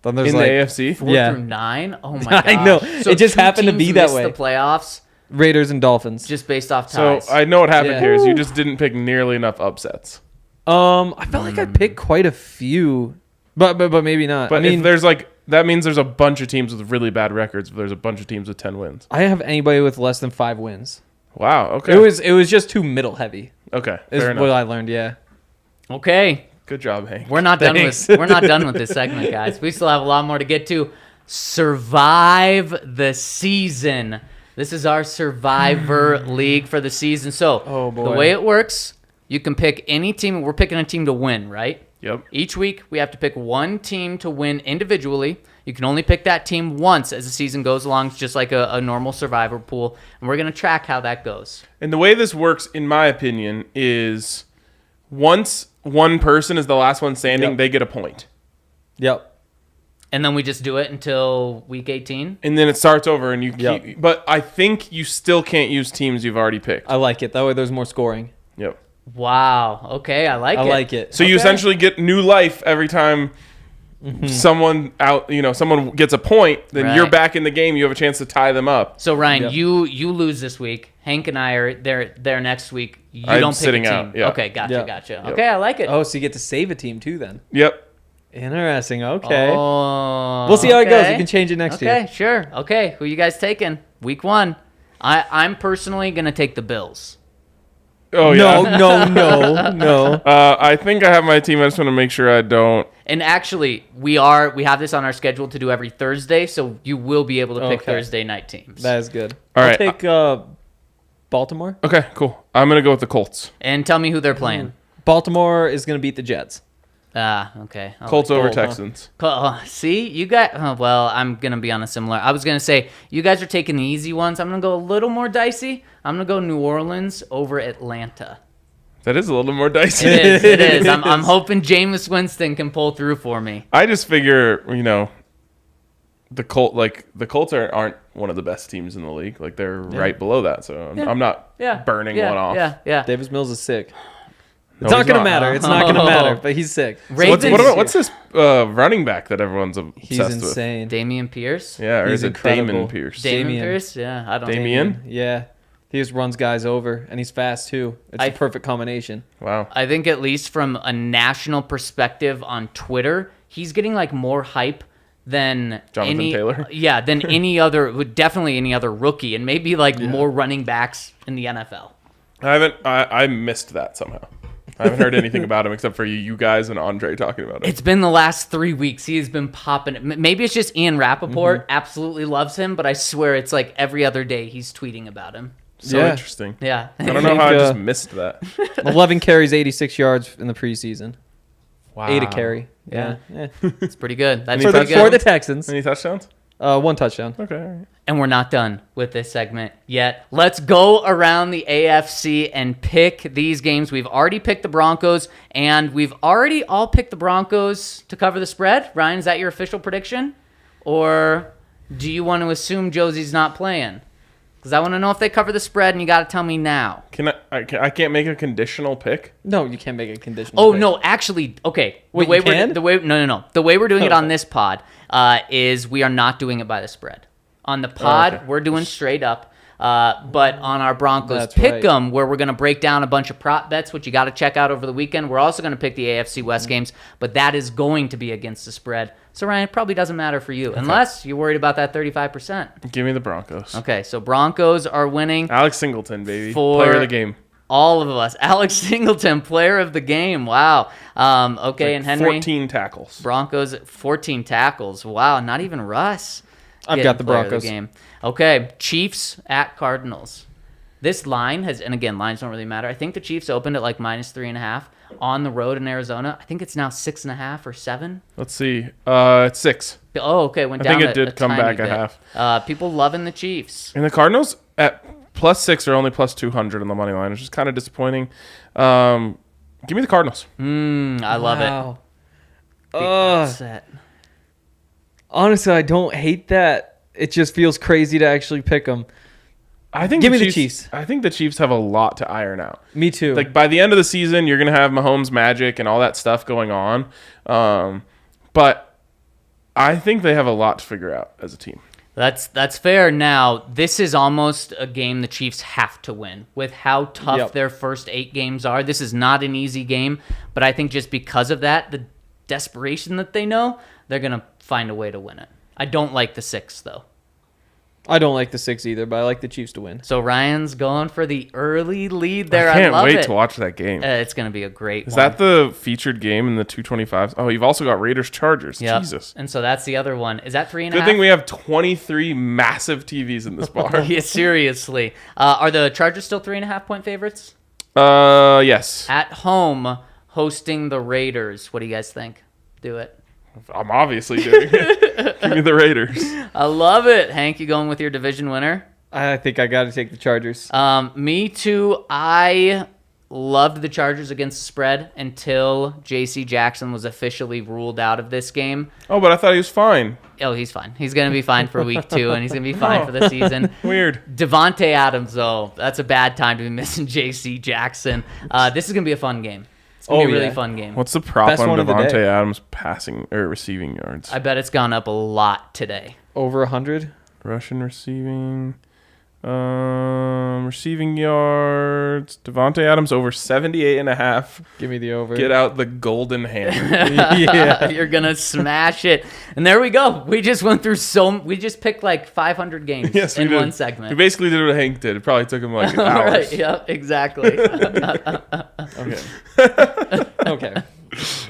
Then there's In the AFC? 4 Yeah. through 9? Oh, my gosh. I know. So It just 2 happened to teams be that missed way. the playoffs Raiders and Dolphins. just based off So ties. I know what happened Yeah. here is you just didn't pick nearly enough upsets. I felt like I picked quite a few, but maybe not. But I mean, if there's that means there's a bunch of teams with really bad records, but there's a bunch of teams with 10 wins. I have anybody with less than 5 wins. Wow, okay. It was just too middle heavy. Okay, Is fair what enough. I learned. Yeah. Okay. Good job, Hank. We're not done Thanks. with this segment, guys. We still have a lot more to get to. Survive the season. This is our Survivor League for the season. So Oh, boy. the way it works, you can pick any team. We're picking a team to win, right? Yep. Each week, we have to pick one team to win individually. You can only pick that team once as the season goes along. It's just like a normal Survivor pool. And we're going to track how that goes. And the way this works, in my opinion, is once one person is the last one standing, Yep. they get a point. Yep. And then we just do it until week 18. And then it starts over and you Yep. keep... But I think you still can't use teams you've already picked. I like it. That way, there's more scoring. Yep. Wow. Okay, I like it. I like it. So you essentially get new life every time someone gets a point, then Right. you're back in the game. You have a chance to tie them up. So Ryan, Yep. you lose this week. Hank and I are there next week. You I'm don't pick sitting a team. out, yeah. Okay, gotcha, Yep. gotcha. Yep. Okay, I like it. Oh, so you get to save a team too then. Yep. Interesting. Okay. Oh, We'll see how it goes. okay. You can change it next Okay, year. sure. Okay, who you guys taking? Week 1. I'm personally gonna take the Bills. Oh, yeah. No. I think I have my team. I just want to make sure I don't. And actually, we have this on our schedule to do every Thursday, so you will be able to pick Okay. Thursday night teams. That is good. All I'll right. take Baltimore. Okay, cool. I'm going to go with the Colts. And tell me who they're playing. Baltimore is going to beat the Jets. Okay. Colts over Colts, huh? Texans. See, you got. Well, I'm gonna be on a similar. I was gonna say you guys are taking the easy ones. I'm gonna go a little more dicey. I'm gonna go New Orleans over Atlanta. That is a little more dicey. It is. It is. I'm hoping Jameis Winston can pull through for me. I just figure, the Colts aren't one of the best teams in the league. Like they're right below that. So I'm not burning one off. Yeah. Davis Mills is sick. No, It's not he's going to not. matter. It's not going to matter, but he's sick. Ravens. What's this running back that everyone's obsessed He's with? insane. Damian Pierce. Yeah, or He's is it incredible. Damon Pierce? Damian Damian. Pierce. Yeah, I don't. Damian? Yeah. He just runs guys over, and he's fast, too. It's a perfect combination. Wow. I think at least from a national perspective on Twitter, he's getting like more hype than Jonathan Taylor? Yeah, than definitely any other rookie, and maybe like more running backs in the NFL. I missed that somehow. I haven't heard anything about him except for you guys and Andre talking about it. It's been the last 3 weeks. He has been popping. Maybe it's just Ian Rappaport absolutely loves him, but I swear it's like every other day he's tweeting about him. So Yeah. interesting. Yeah. I don't know how I just missed that. 11 carries, 86 yards in the preseason. Wow. 8 a carry. Yeah. Yeah. It's pretty good. That's For pretty the- good. For the Texans. Any touchdowns? 1 touchdown. Okay. All right. And we're not done with this segment yet. Let's go around the AFC and pick these games. We've already picked the Broncos, and we've already all picked the Broncos to cover the spread. Ryan, is that your official prediction? Or do you want to assume Josie's not playing? Because I want to know if they cover the spread, and you got to tell me now. I can't make a conditional pick? No, you can't make a conditional Oh, pick. no, actually, okay. Wait, you can? No. The way we're doing it on this pod is we are not doing it by the spread. On the pod, okay. we're doing straight up. But on our Broncos That's Pick'em, where we're going to break down a bunch of prop bets, which you got to check out over the weekend. We're also going to pick the AFC West games, but that is going to be against the spread. So, Ryan, it probably doesn't matter for you, unless you're worried about that 35%. Give me the Broncos. Okay, so Broncos are winning. Alex Singleton, baby. For- Player of the game. All of us. Alex Singleton, player of the game. Wow. Okay, and Henry. 14 tackles. Broncos, 14 tackles. Wow, not even Russ. I've getting got the player of Broncos. game. Okay, Chiefs at Cardinals. This line has, and again, lines don't really matter. I think the Chiefs opened at like -3.5 on the road in Arizona. I think it's now 6.5 or 7. Let's see. It's 6. Oh, okay, went I down. think it did a come tiny back a bit. half. People loving the Chiefs. And the Cardinals at +6 are only +200 on the money line, which is kind of disappointing. Give me the Cardinals. I love it. Wow. Big Ugh. upset. Honestly, I don't hate that. It just feels crazy to actually pick them. I think Give me the Chiefs. I think the Chiefs have a lot to iron out. Me too. Like by the end of the season, you're gonna have Mahomes magic and all that stuff going on, but I think they have a lot to figure out as a team. That's fair. Now, this is almost a game the Chiefs have to win. With how tough Yep. their first 8 games are, this is not an easy game, but I think just because of that, the desperation that they know, they're going to find a way to win it. I don't like the 6, though. I don't like the 6 either, but I like the Chiefs to win. So Ryan's going for the early lead there. I can't love wait it. to watch that game. It's going to be a great Is one. that the featured game in the 225s? Oh, you've also got Raiders Chargers. Yep. Jesus. And so that's the other one. Is that 3.5? Good thing we have 23 massive TVs in this bar. Yeah, seriously. Are the Chargers still 3.5-point favorites? Yes. At home, hosting the Raiders. What do you guys think? Do it. I'm obviously doing it. Give me the Raiders. I love it. Hank, you going with your division winner? I think I got to take the Chargers. Me too. I loved the Chargers against the spread until J.C. Jackson was officially ruled out of this game. Oh, but I thought he was fine. Oh, he's fine. He's going to be fine for week 2, and he's going to be fine for the season. Weird. Devontae Adams, though, that's a bad time to be missing J.C. Jackson. This is going to be a fun game. It's going to be a really fun game. What's the prop Best on one of the Devontae day. Adams passing or receiving yards? I bet it's gone up a lot today. Over 100. Russian receiving. Receiving yards. Devontae Adams over 78.5. Give me the over. Get out the golden hammer. Yeah. You're going to smash it. And there we go. We just went through we just picked like 500 games Yes, we in did. one We segment. basically did what Hank did. It probably took him like All hours. right. Yep. Exactly. Okay. Okay.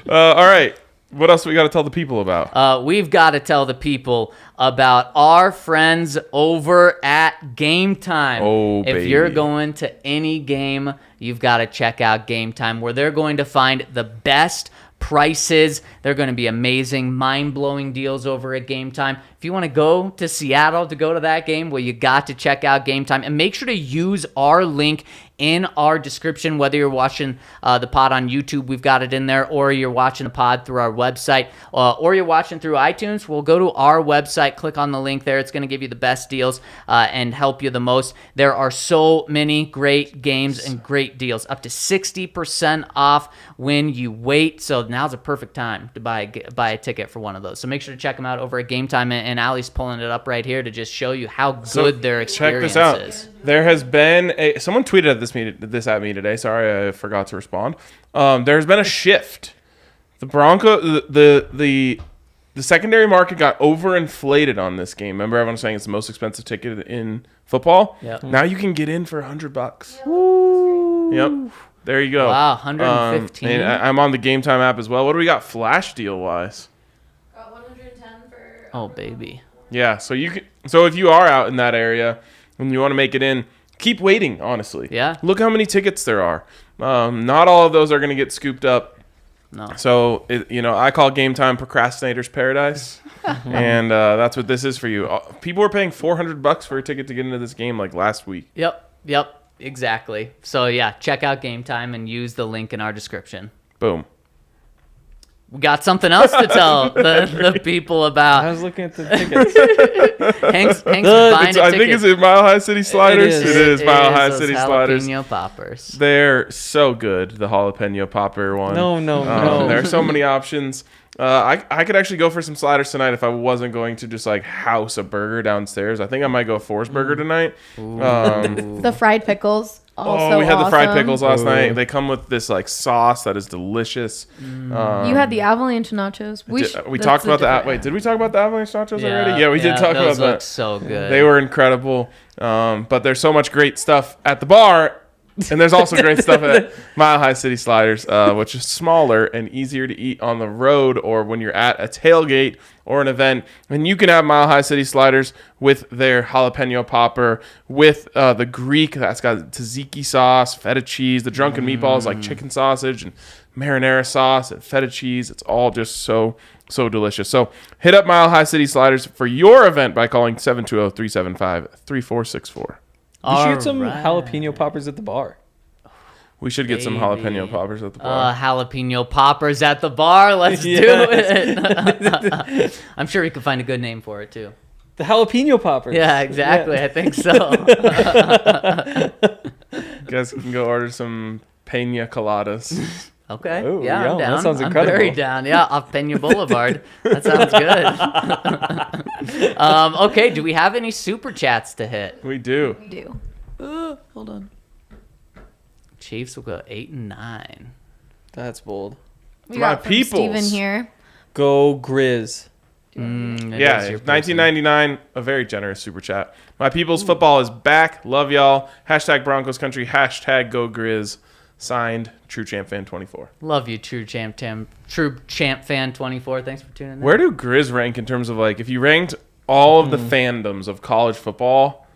All right. What else we got to tell the people about? We've got to tell the people about our friends over at Gametime. Oh, if baby. you're going to any game, you've got to check out Gametime, where they're going to find the best prices. They're going to be amazing, mind-blowing deals over at Gametime. If you want to go to Seattle to go to that game, well, you got to check out Gametime. And make sure to use our link in our description, whether you're watching the pod on YouTube, we've got it in there, or you're watching the pod through our website, or you're watching through iTunes. We'll go to our website, click on the link there. It's going to give you the best deals and help you the most. There are so many great games and great deals, up to 60% off when you wait. So now's a perfect time to buy a ticket for one of those. So make sure to check them out over at Gametime, and Ali's pulling it up right here to just show you how good their experience check this out. is. There has been someone tweeted this at me today. Sorry, I forgot to respond. There's been a shift. The the secondary market got overinflated on this game. Remember, everyone was saying it's the most expensive ticket in football. Yep. Now you can get in for $100. Yep. There you go. Wow, 115. And I'm on the Gametime app as well. What do we got flash deal wise? Got 110 for. Oh, baby. Yeah. So if you are out in that area and you want to make it in, keep waiting, honestly. Yeah. Look how many tickets there are. Not all of those are going to get scooped up. No. So, I call Gametime procrastinator's paradise. And that's what this is for you. People were paying $400 for a ticket to get into this game like last week. Yep. Exactly. So, yeah, check out Gametime and use the link in our description. Boom. We got something else to tell the people I about. was looking at the tickets. Hank's buying a ticket. I think it's in Mile High City Sliders. It It is Mile High those City Sliders. jalapeno poppers. They're so good, the jalapeno popper one. No. There are so many options. I could actually go for some sliders tonight if I wasn't going to just like house a burger downstairs. I think I might go Force Burger tonight. The fried pickles. Also we had the fried awesome. pickles last night. They come with this like sauce that is delicious. You had the avalanche nachos. We talked about that. Wait, did we talk about the avalanche nachos already? Yeah, we did talk about those look that. so good. They were incredible. But there's so much great stuff at the bar. And there's also great stuff at Mile High City Sliders, which is smaller and easier to eat on the road or when you're at a tailgate or an event. And you can have Mile High City Sliders with their jalapeno popper, with the Greek that's got tzatziki sauce, feta cheese, the drunken meatballs like chicken sausage and marinara sauce and feta cheese. It's all just so delicious. So hit up Mile High City Sliders for your event by calling 720-375-3464. You should get some jalapeno poppers at the bar. We should get some Baby. jalapeno poppers at the bar. Jalapeno poppers at the bar. Let's do it. I'm sure we could find a good name for it, too. The jalapeno poppers. Yeah, exactly. Yeah. I think so. You guys can go order some pina coladas. Okay. Ooh, yeah, I'm yum. down. That sounds I'm very incredible. down. Yeah, off Pena Boulevard. That sounds good. Okay, do we have any super chats to hit? We do. We do. Hold on. Chiefs will go 8 and 9. That's bold. We My got from peoples. Steven here. Go Grizz. It Yeah, is your person. 1999, a very generous super chat. My people's football is back. Love y'all. Hashtag Broncos country. Hashtag Go Grizz. Signed, True Champ Fan 24. Love you, True Champ Fan 24. Thanks for tuning in. Where do Grizz rank in terms of like if you ranked all of the fandoms of college football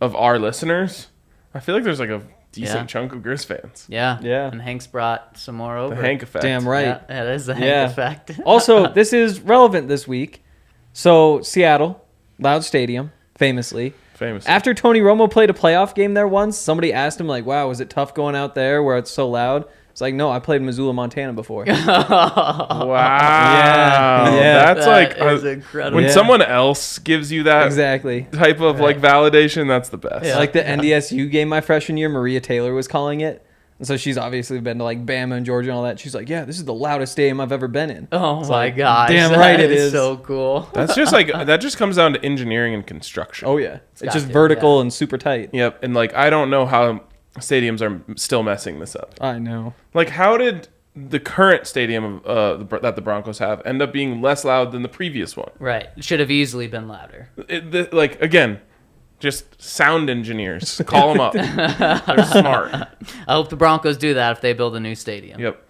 of our listeners? I feel like there's like a decent Yeah. chunk of Grizz fans. Yeah. Yeah. And Hank's brought some more over. The Hank effect. Damn right. Yeah, it is the Hank Yeah. effect. Also, this is relevant this week. So, Seattle, loud stadium, famously. Famous. After Tony Romo played a playoff game there once, somebody asked him, like, wow, was it tough going out there where it's so loud? It's like, no, I played Missoula, Montana before. Wow. Yeah. That's That like is incredible. when Yeah. someone else gives you that Exactly. type of like validation, that's the best. Yeah. Like the NDSU game my freshman year, Maria Taylor was calling it. And so she's obviously been to like Bama and Georgia and all that. She's like, yeah, this is the loudest stadium I've ever been in. Oh my like, gosh. damn that right it is is. so cool. That's just like that just comes down to engineering and construction. Oh, yeah. It's got just to, vertical yeah. and super tight. Yep. And like I don't know how stadiums are still messing this up. I know. Like how did the current stadium that the Broncos have end up being less loud than the previous one? Right. It should have easily been louder. Like again, just sound engineers. Call them up. They're smart. I hope the Broncos do that if they build a new stadium. Yep.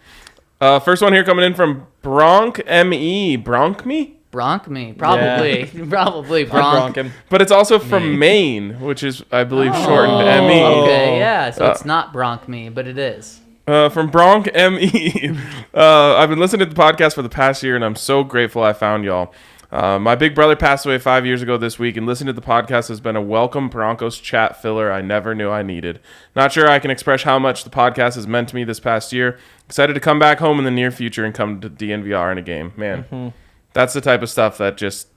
First one here coming in from Bronk Me. Bronk Me? Bronk me. Probably. Probably I'm Bronk. bronking. But it's also from Maine, which is, I believe, shortened Oh, ME. okay, yeah. So it's not Bronk me, but it is. From Bronc ME. I've been listening to the podcast for the past year, and I'm so grateful I found y'all. My big brother passed away 5 years ago this week, and listening to the podcast has been a welcome Broncos chat filler I never knew I needed. Not sure I can express how much the podcast has meant to me this past year. Excited to come back home in the near future and come to DNVR in a game. Man, that's the type of stuff that just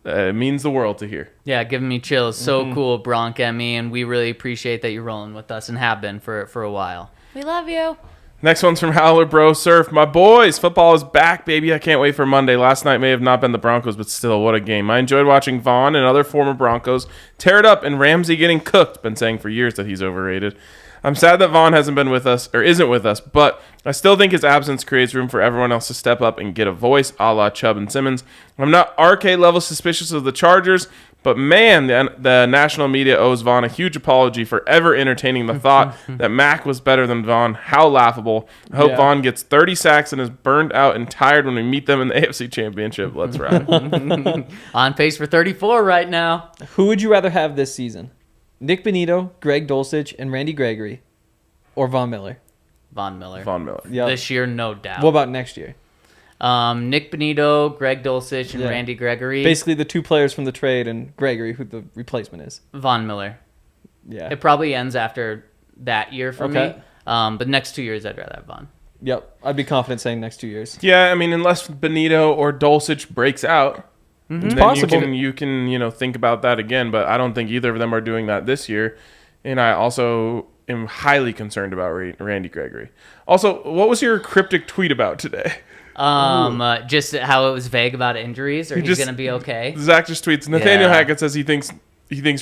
means the world to hear. Yeah, giving me chills. So cool, Bronc ME, and we really appreciate that you're rolling with us and have been for a while. We love you. Next one's from Howler Bro Surf. My boys, football is back, baby. I can't wait for Monday. Last night may have not been the Broncos, but still, what a game. I enjoyed watching Vaughn and other former Broncos tear it up and Ramsey getting cooked. Been saying for years that he's overrated. I'm sad that Vaughn isn't with us, but I still think his absence creates room for everyone else to step up and get a voice, a la Chubb and Simmons. I'm not RK level suspicious of the Chargers, but man, the national media owes Vaughn a huge apology for ever entertaining the thought that Mac was better than Vaughn. How laughable. I hope Vaughn gets 30 sacks and is burned out and tired when we meet them in the AFC Championship. Let's ride. On pace for 34 right now. Who would you rather have this season? Nick Bonito, Greg Dulcich, and Randy Gregory, or Von Miller? Von Miller. Yep. This year, no doubt. What about next year? Nick Bonito, Greg Dulcich, and Randy Gregory. Basically the two players from the trade and Gregory, who the replacement is. Von Miller. Yeah. It probably ends after that year for me. But next 2 years, I'd rather have Von. Yep. I'd be confident saying next 2 years. Yeah, I mean, unless Benito or Dulcich breaks out, It's then possible. you can think about that again. But I don't think either of them are doing that this year. And I also am highly concerned about Randy Gregory. Also, what was your cryptic tweet about today? Just how it was vague about injuries, or he's going to be okay. Zach just tweets, Nathaniel Hackett says he thinks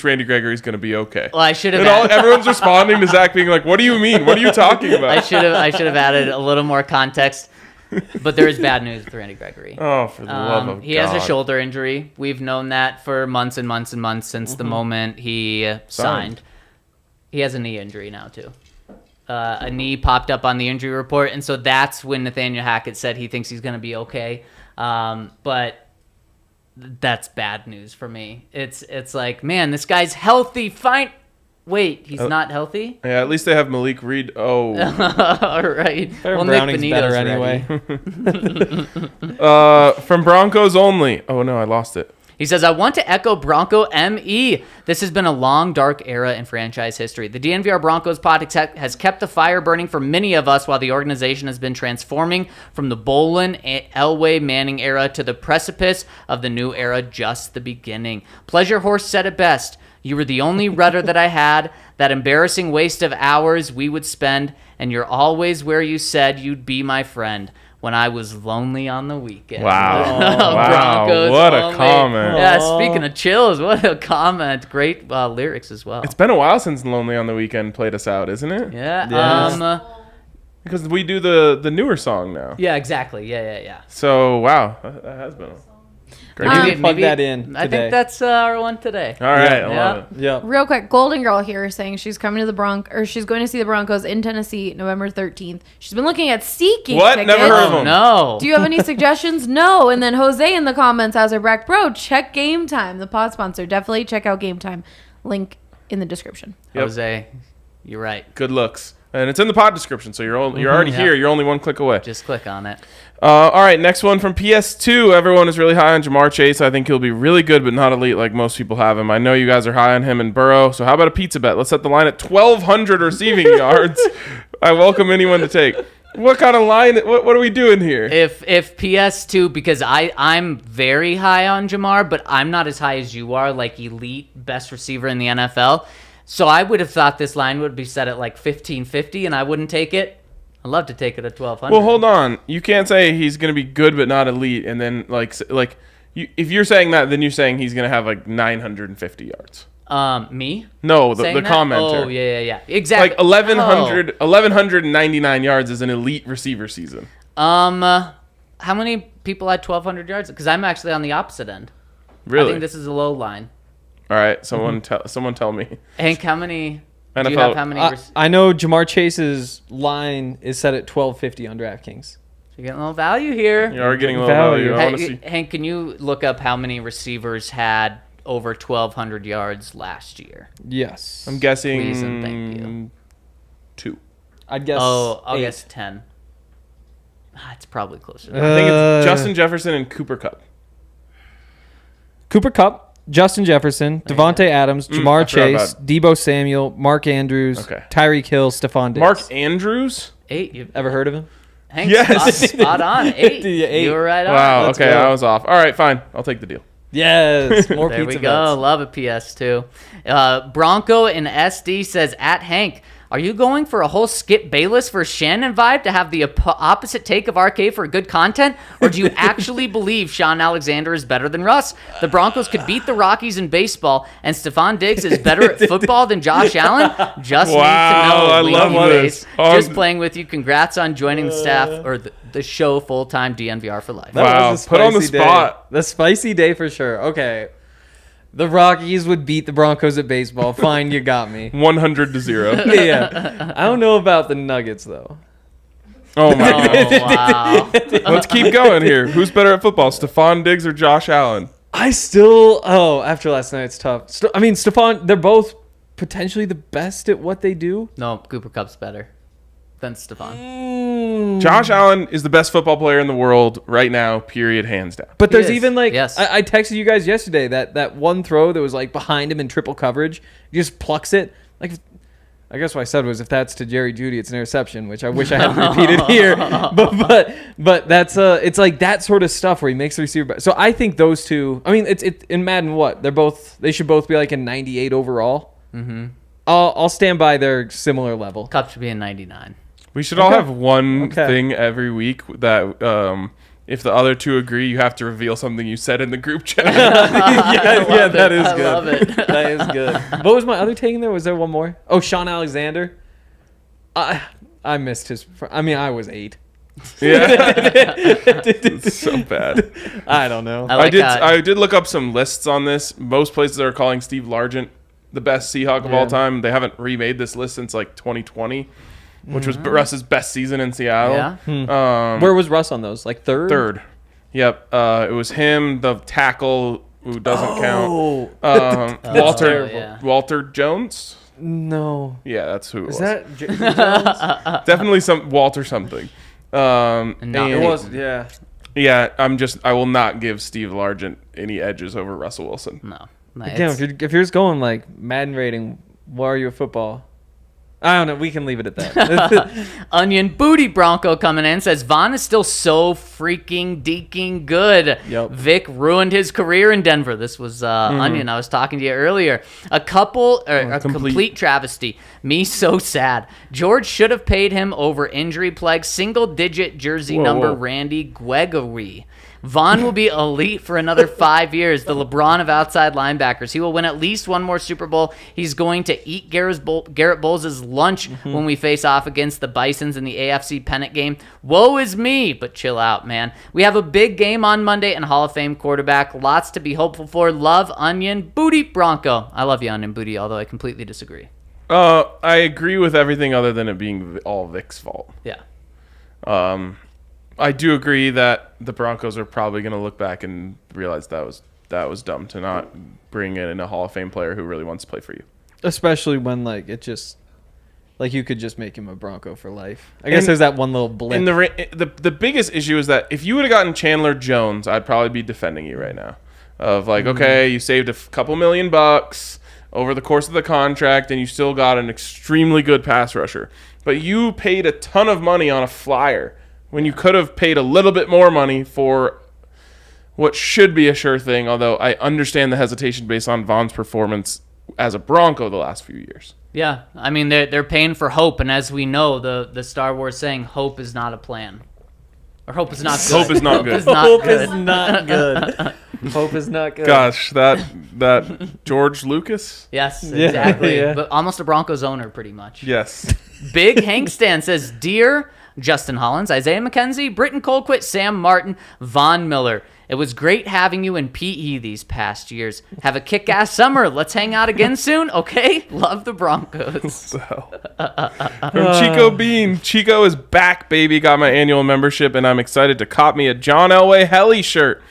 Randy Gregory's going to be okay. Well, I should have. Everyone's responding to Zach being like, "What do you mean? What are you talking about?" I should have added a little more context. But there is bad news with Randy Gregory. Oh, for the love of God. He has a shoulder injury. We've known that for months and months and months since the moment he signed. He has a knee injury now, too. A knee popped up on the injury report, and so that's when Nathaniel Hackett said he thinks he's going to be okay. But that's bad news for me. It's like, man, this guy's healthy. Fine. Wait, he's not healthy? Yeah, at least they have Malik Reed. Oh. All right. Well, Nick Browning's better Bonito's anyway. From Broncos only. Oh, no, I lost it. He says, I want to echo Bronco ME. This has been a long, dark era in franchise history. The DNVR Broncos pod has kept the fire burning for many of us while the organization has been transforming from the Bolin, Elway, Manning era to the precipice of the new era, just the beginning. Pleasure Horse said it best. You were the only rudder that I had, that embarrassing waste of hours we would spend, and you're always where you said you'd be my friend when I was lonely on the weekend. Wow. Broncos What a only. comment. Yeah, speaking of chills, what a comment. Great lyrics as well. It's been a while since Lonely on the Weekend played us out, isn't it? Yeah. Because we do the newer song now. Yeah, exactly. Yeah. So, wow. That has been great. Maybe plug that in I today. think that's our one today. All right. I Yeah. love it. Yeah. Real quick, Golden Girl here is saying she's coming to the she's going to see the Broncos in Tennessee November 13th. She's been looking at SeaTeam What? tickets. Never heard of Oh, them. no. Do you have any suggestions? No. And then Jose in the comments has her Breck, bro, check Gametime, the pod sponsor. Definitely check out Gametime. Link in the description. Yep. Jose, you're right. Good looks. And it's in the pod description, so you're already here. You're only one click away. Just click on it. All right, next one from PS2. Everyone is really high on Jamar Chase. I think he'll be really good, but not elite like most people have him. I know you guys are high on him and Burrow, so how about a pizza bet? Let's set the line at 1,200 receiving yards. I welcome anyone to take. What kind of line? What are we doing here? If PS2, because I'm very high on Jamar, but I'm not as high as you are, like elite best receiver in the NFL. So I would have thought this line would be set at like 1,550, and I wouldn't take it. I'd love to take it at 1,200. Well, hold on. You can't say he's going to be good but not elite, and then if you're saying that, then you're saying he's going to have like 950 yards. Me? No, the Saying that? commenter. Oh, yeah. Exactly. Like 1,199 yards is an elite receiver season. How many people had 1,200 yards? Because I'm actually on the opposite end. Really? I think this is a low line. All right, someone tell me. Hank, how many? NFL. Do you have how many? I know Jamar Chase's line is set at 1,250 on DraftKings. You're getting a little value here. You are getting a little value. I want to Hey, see. Hank, can you look up how many receivers had over 1,200 yards last year? Yes. I'm guessing Please and thank you. 2. I'd guess. Oh, I'll 8. guess 10. It's probably closer. To I think it's Justin Jefferson and Cooper Kupp. Cooper Kupp, Justin Jefferson, Devontae Adams, Jamar I forgot Chase, about Debo Samuel, Mark Andrews, Okay. Tyreek Hill, Stephon Diggs. Mark Andrews? 8. You've Ever heard of him? Hank, Yes. spot on. 8. Yeah, 8. You were right on. Wow. let's Okay, go. I was off. All right, fine. I'll take the deal. Yes, more There pizza we go. bets. Love a PS2. Bronco in SD says, at Hank, are you going for a whole Skip Bayless for Shannon vibe to have the opposite take of RK for good content? Or do you actually believe Sean Alexander is better than Russ? The Broncos could beat the Rockies in baseball, and Stephon Diggs is better at football than Josh Allen? Just Wow, need to know. I Winky love face. this. Just playing with you. Congrats on joining the staff or the show full-time DNVR for life. That Wow, was a put on the spicy spot. Day. The spicy day for sure. Okay. The Rockies would beat the Broncos at baseball. Fine, you got me. 100-0. Yeah. I don't know about the Nuggets, though. Oh my god. Oh, wow. Let's keep going here. Who's better at football, Stephon Diggs or Josh Allen? After last night, it's tough. Stephon, they're both potentially the best at what they do. No, Cooper Kupp's better than Stephon. Josh Allen is the best football player in the world right now, period, hands down. But there's is. even like, Yes. I texted you guys yesterday that one throw that was like behind him in triple coverage. He just plucks it. Like, I guess what I said was if that's to Jerry Jeudy, it's an interception, which I wish I hadn't repeated here. But that's it's like that sort of stuff where he makes the receiver better. So I think those two. I mean, it's in Madden. What they should both be like a 98 overall. Mm-hmm. I'll stand by their similar level. Kupp should be a 99. We should all have one Okay. thing every week that if the other two agree, you have to reveal something you said in the group chat. yeah, that is I good. love it. That is good. What was my other take in there? Was there one more? Oh, Sean Alexander. I missed his. I was 8. Yeah. It's so bad. I don't know. I like how- I did look up some lists on this. Most places are calling Steve Largent the best Seahawk of all time. They haven't remade this list since like 2020, which was Russ's best season in Seattle. Yeah. Where was Russ on those? Like third? Yep. It was him, the tackle who doesn't count. yeah. Walter Jones. No. Yeah, that's who it was. Is that Jones? Definitely some Walter something. not And- It was- Yeah. Yeah, I will not give Steve Largent any edges over Russell Wilson. No. Again, if you're just going like Madden rating, why are you a football? I don't know. We can leave it at that. Onion Booty Bronco coming in says Vaughn is still so freaking deaking good. Yep. Vic ruined his career in Denver. This was Onion. I was talking to you earlier. A complete travesty. Me so sad. George should have paid him over injury plague single-digit jersey number whoa. Randy Gregory. Vaughn will be elite for another 5 years, the LeBron of outside linebackers. He will win at least one more Super Bowl. He's going to eat Garrett Bowles' lunch when we face off against the Bisons in the AFC pennant game. Woe is me, but chill out, man. We have a big game on Monday and Hall of Fame quarterback. Lots to be hopeful for. Love, Onion Booty Bronco. I love you, Onion Booty, although I completely disagree. I agree with everything other than it being all Vic's fault. Yeah. I do agree that the Broncos are probably going to look back and realize that was dumb to not bring in a Hall of Fame player who really wants to play for you. Especially when like it just like you could just make him a Bronco for life. I guess there's that one little blip. And the biggest issue is that if you would have gotten Chandler Jones, I'd probably be defending you right now. Of like, okay, you saved a couple $1 million over the course of the contract, and you still got an extremely good pass rusher. But you paid a ton of money on a flyer when you could have paid a little bit more money for what should be a sure thing, although I understand the hesitation based on Vaughn's performance as a Bronco the last few years. Yeah. I mean, they're paying for hope, and as we know, the Star Wars saying, hope is not a plan. Or hope is not good. Hope is not good. Is not Hope good. is not good. Hope is not good. Gosh, that George Lucas? Yes, Yeah, exactly. yeah. But almost a Broncos owner, pretty much. Yes. Big Hank Stan says, Dear Justin Hollins, Isaiah McKenzie, Britton Colquitt, Sam Martin, Von Miller. It was great having you in PE these past years. Have a kick-ass summer. Let's hang out again soon, okay? Love the Broncos. From Chico Bean. Chico is back, baby. Got my annual membership, and I'm excited to cop me a John Elway Helly shirt.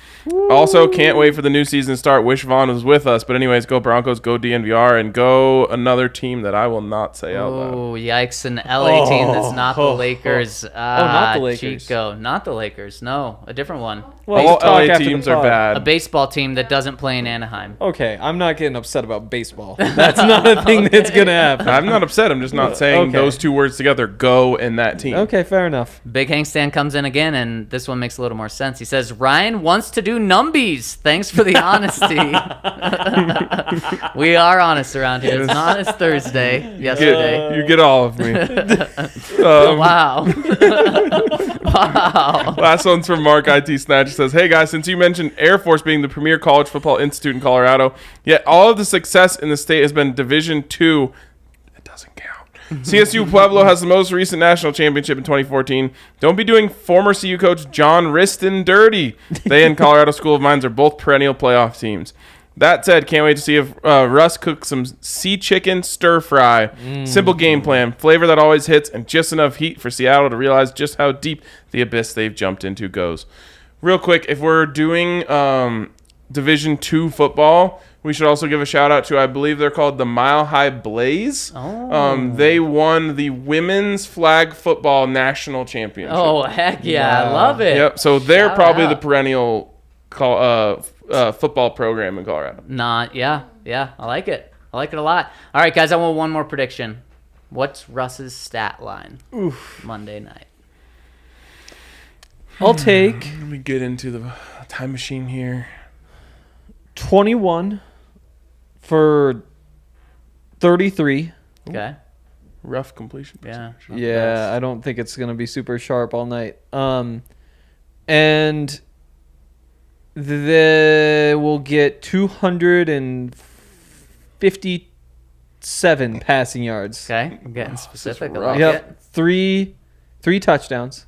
Also, can't wait for the new season to start. Wish Vaughn was with us. But anyways, go Broncos, go DNVR, and go another team that I will not say out loud. Oh, yikes. An LA team that's not the Lakers. Not the Lakers. Chico. Not the Lakers. No, a different one. Well, All we'll talk LA after the teams are pod. bad. A baseball team that doesn't play in Anaheim. Okay, I'm not getting upset about baseball. That's not a thing that's going to happen. I'm not upset. I'm just not saying Okay. those two words together, go and that team. Okay, fair enough. Big Hank Stan comes in again, and this one makes a little more sense. He says, Ryan wants to do numbies. Thanks for the honesty. We are honest around here. It's an honest Thursday yesterday. You get all of me. Wow. Wow. Last one's from Mark IT Snatch. He says, hey guys, since you mentioned Air Force being the premier college football institute in Colorado, yet all of the success in the state has been Division II, it doesn't count. CSU Pueblo has the most recent national championship in 2014. Don't be doing former CU coach John Riston dirty. They and Colorado School of Mines are both perennial playoff teams. That said, can't wait to see if Russ cooks some sea chicken stir fry. Simple game plan, flavor that always hits, and just enough heat for Seattle to realize just how deep the abyss they've jumped into goes. Real quick, if we're doing Division II football, we should also give a shout out to, I believe they're called the Mile High Blaze. They won the women's flag football national championship. Oh, heck yeah. I Wow. love it. Yep. So they're Shout probably the out. perennial football program in Colorado. Yeah. I like it. I like it a lot. All right, guys, I want one more prediction. What's Russ's stat line Monday night? I'll take Let me get into the time machine here. 21 for 33. Okay. Rough completion Yeah. percentage. Yeah, I don't think it's going to be super sharp all night. And they will get 257 passing yards. Okay. I'm getting specific. I rough. like Yep, three touchdowns.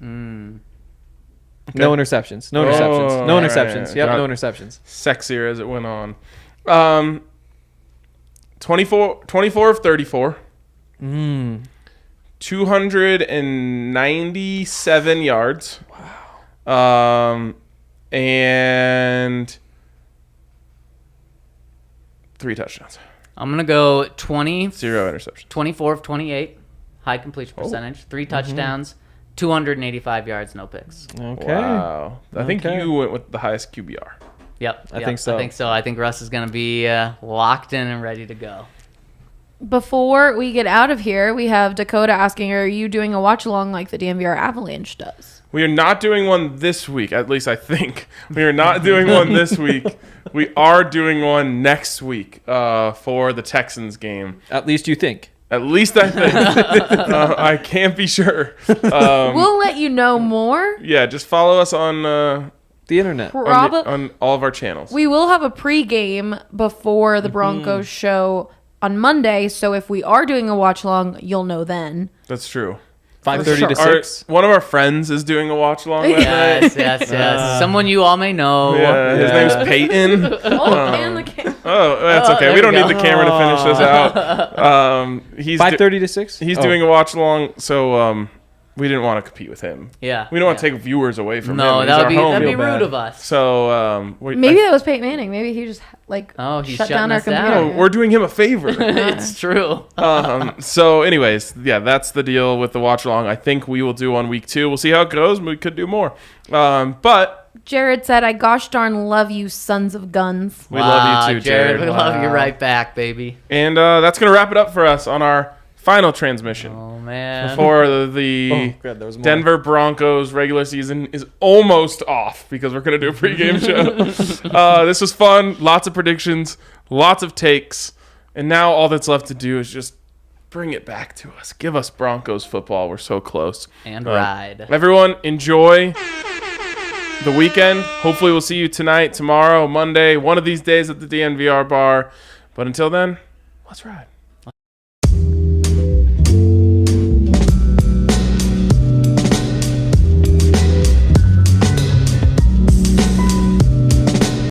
No interceptions. No interceptions. Oh, No all interceptions. right. Yep, Got no it. interceptions. Sexier as it went on. 24 of 34. 297 yards. Wow. And 3 touchdowns. I'm going to go 0 interceptions. 24 of 28. High completion percentage. 3 touchdowns. 285 yards, no picks. Okay. Wow. I think Okay. you went with the highest QBR. Yep. I think so. I think Russ is going to be locked in and ready to go. Before we get out of here, we have Dakota asking, are you doing a watch along like the DNVR Avalanche does? We are not doing one this week, at least I think. We are not doing one this week. We are doing one next week for the Texans game. At least you think. At least I think. I can't be sure. We'll let you know more. Yeah, just follow us on The internet. on all of our channels. We will have a pregame before the Broncos show on Monday, so if we are doing a watch along, you'll know then. That's true. 5:30 to Our, 6. one of our friends is doing a watch along that night. Yes. Someone you all may know. Yeah, his name's Peyton. And the camera. Oh, that's okay. there We don't we need go. the camera to finish this out. He's 5:30 to 6. he's doing a watch along, so we didn't want to compete with him. Yeah. We don't want to take viewers away from him. No, He's that'd our be homie. rude Feel bad. of us. So Maybe that was Peyton Manning. Maybe he just He's shut shutting down our us down. computer. Oh, we're doing him a favor. It's true. So, anyways, yeah, that's the deal with the watch along. I think we will do on week 2. We'll see how it goes. We could do more. But Jared said, I gosh darn love you, sons of guns. we love you too, Jared. Jared. We love you right back, baby. And that's going to wrap it up for us on our final transmission. Oh, man. Before the Oh, God, there was more. Denver Broncos regular season is almost off because we're going to do a pregame show. This was fun. Lots of predictions, lots of takes. And now all that's left to do is just bring it back to us. Give us Broncos football. We're so close. And ride. Everyone, enjoy the weekend. Hopefully we'll see you tonight, tomorrow, Monday, one of these days at the DNVR bar. But until then, let's ride.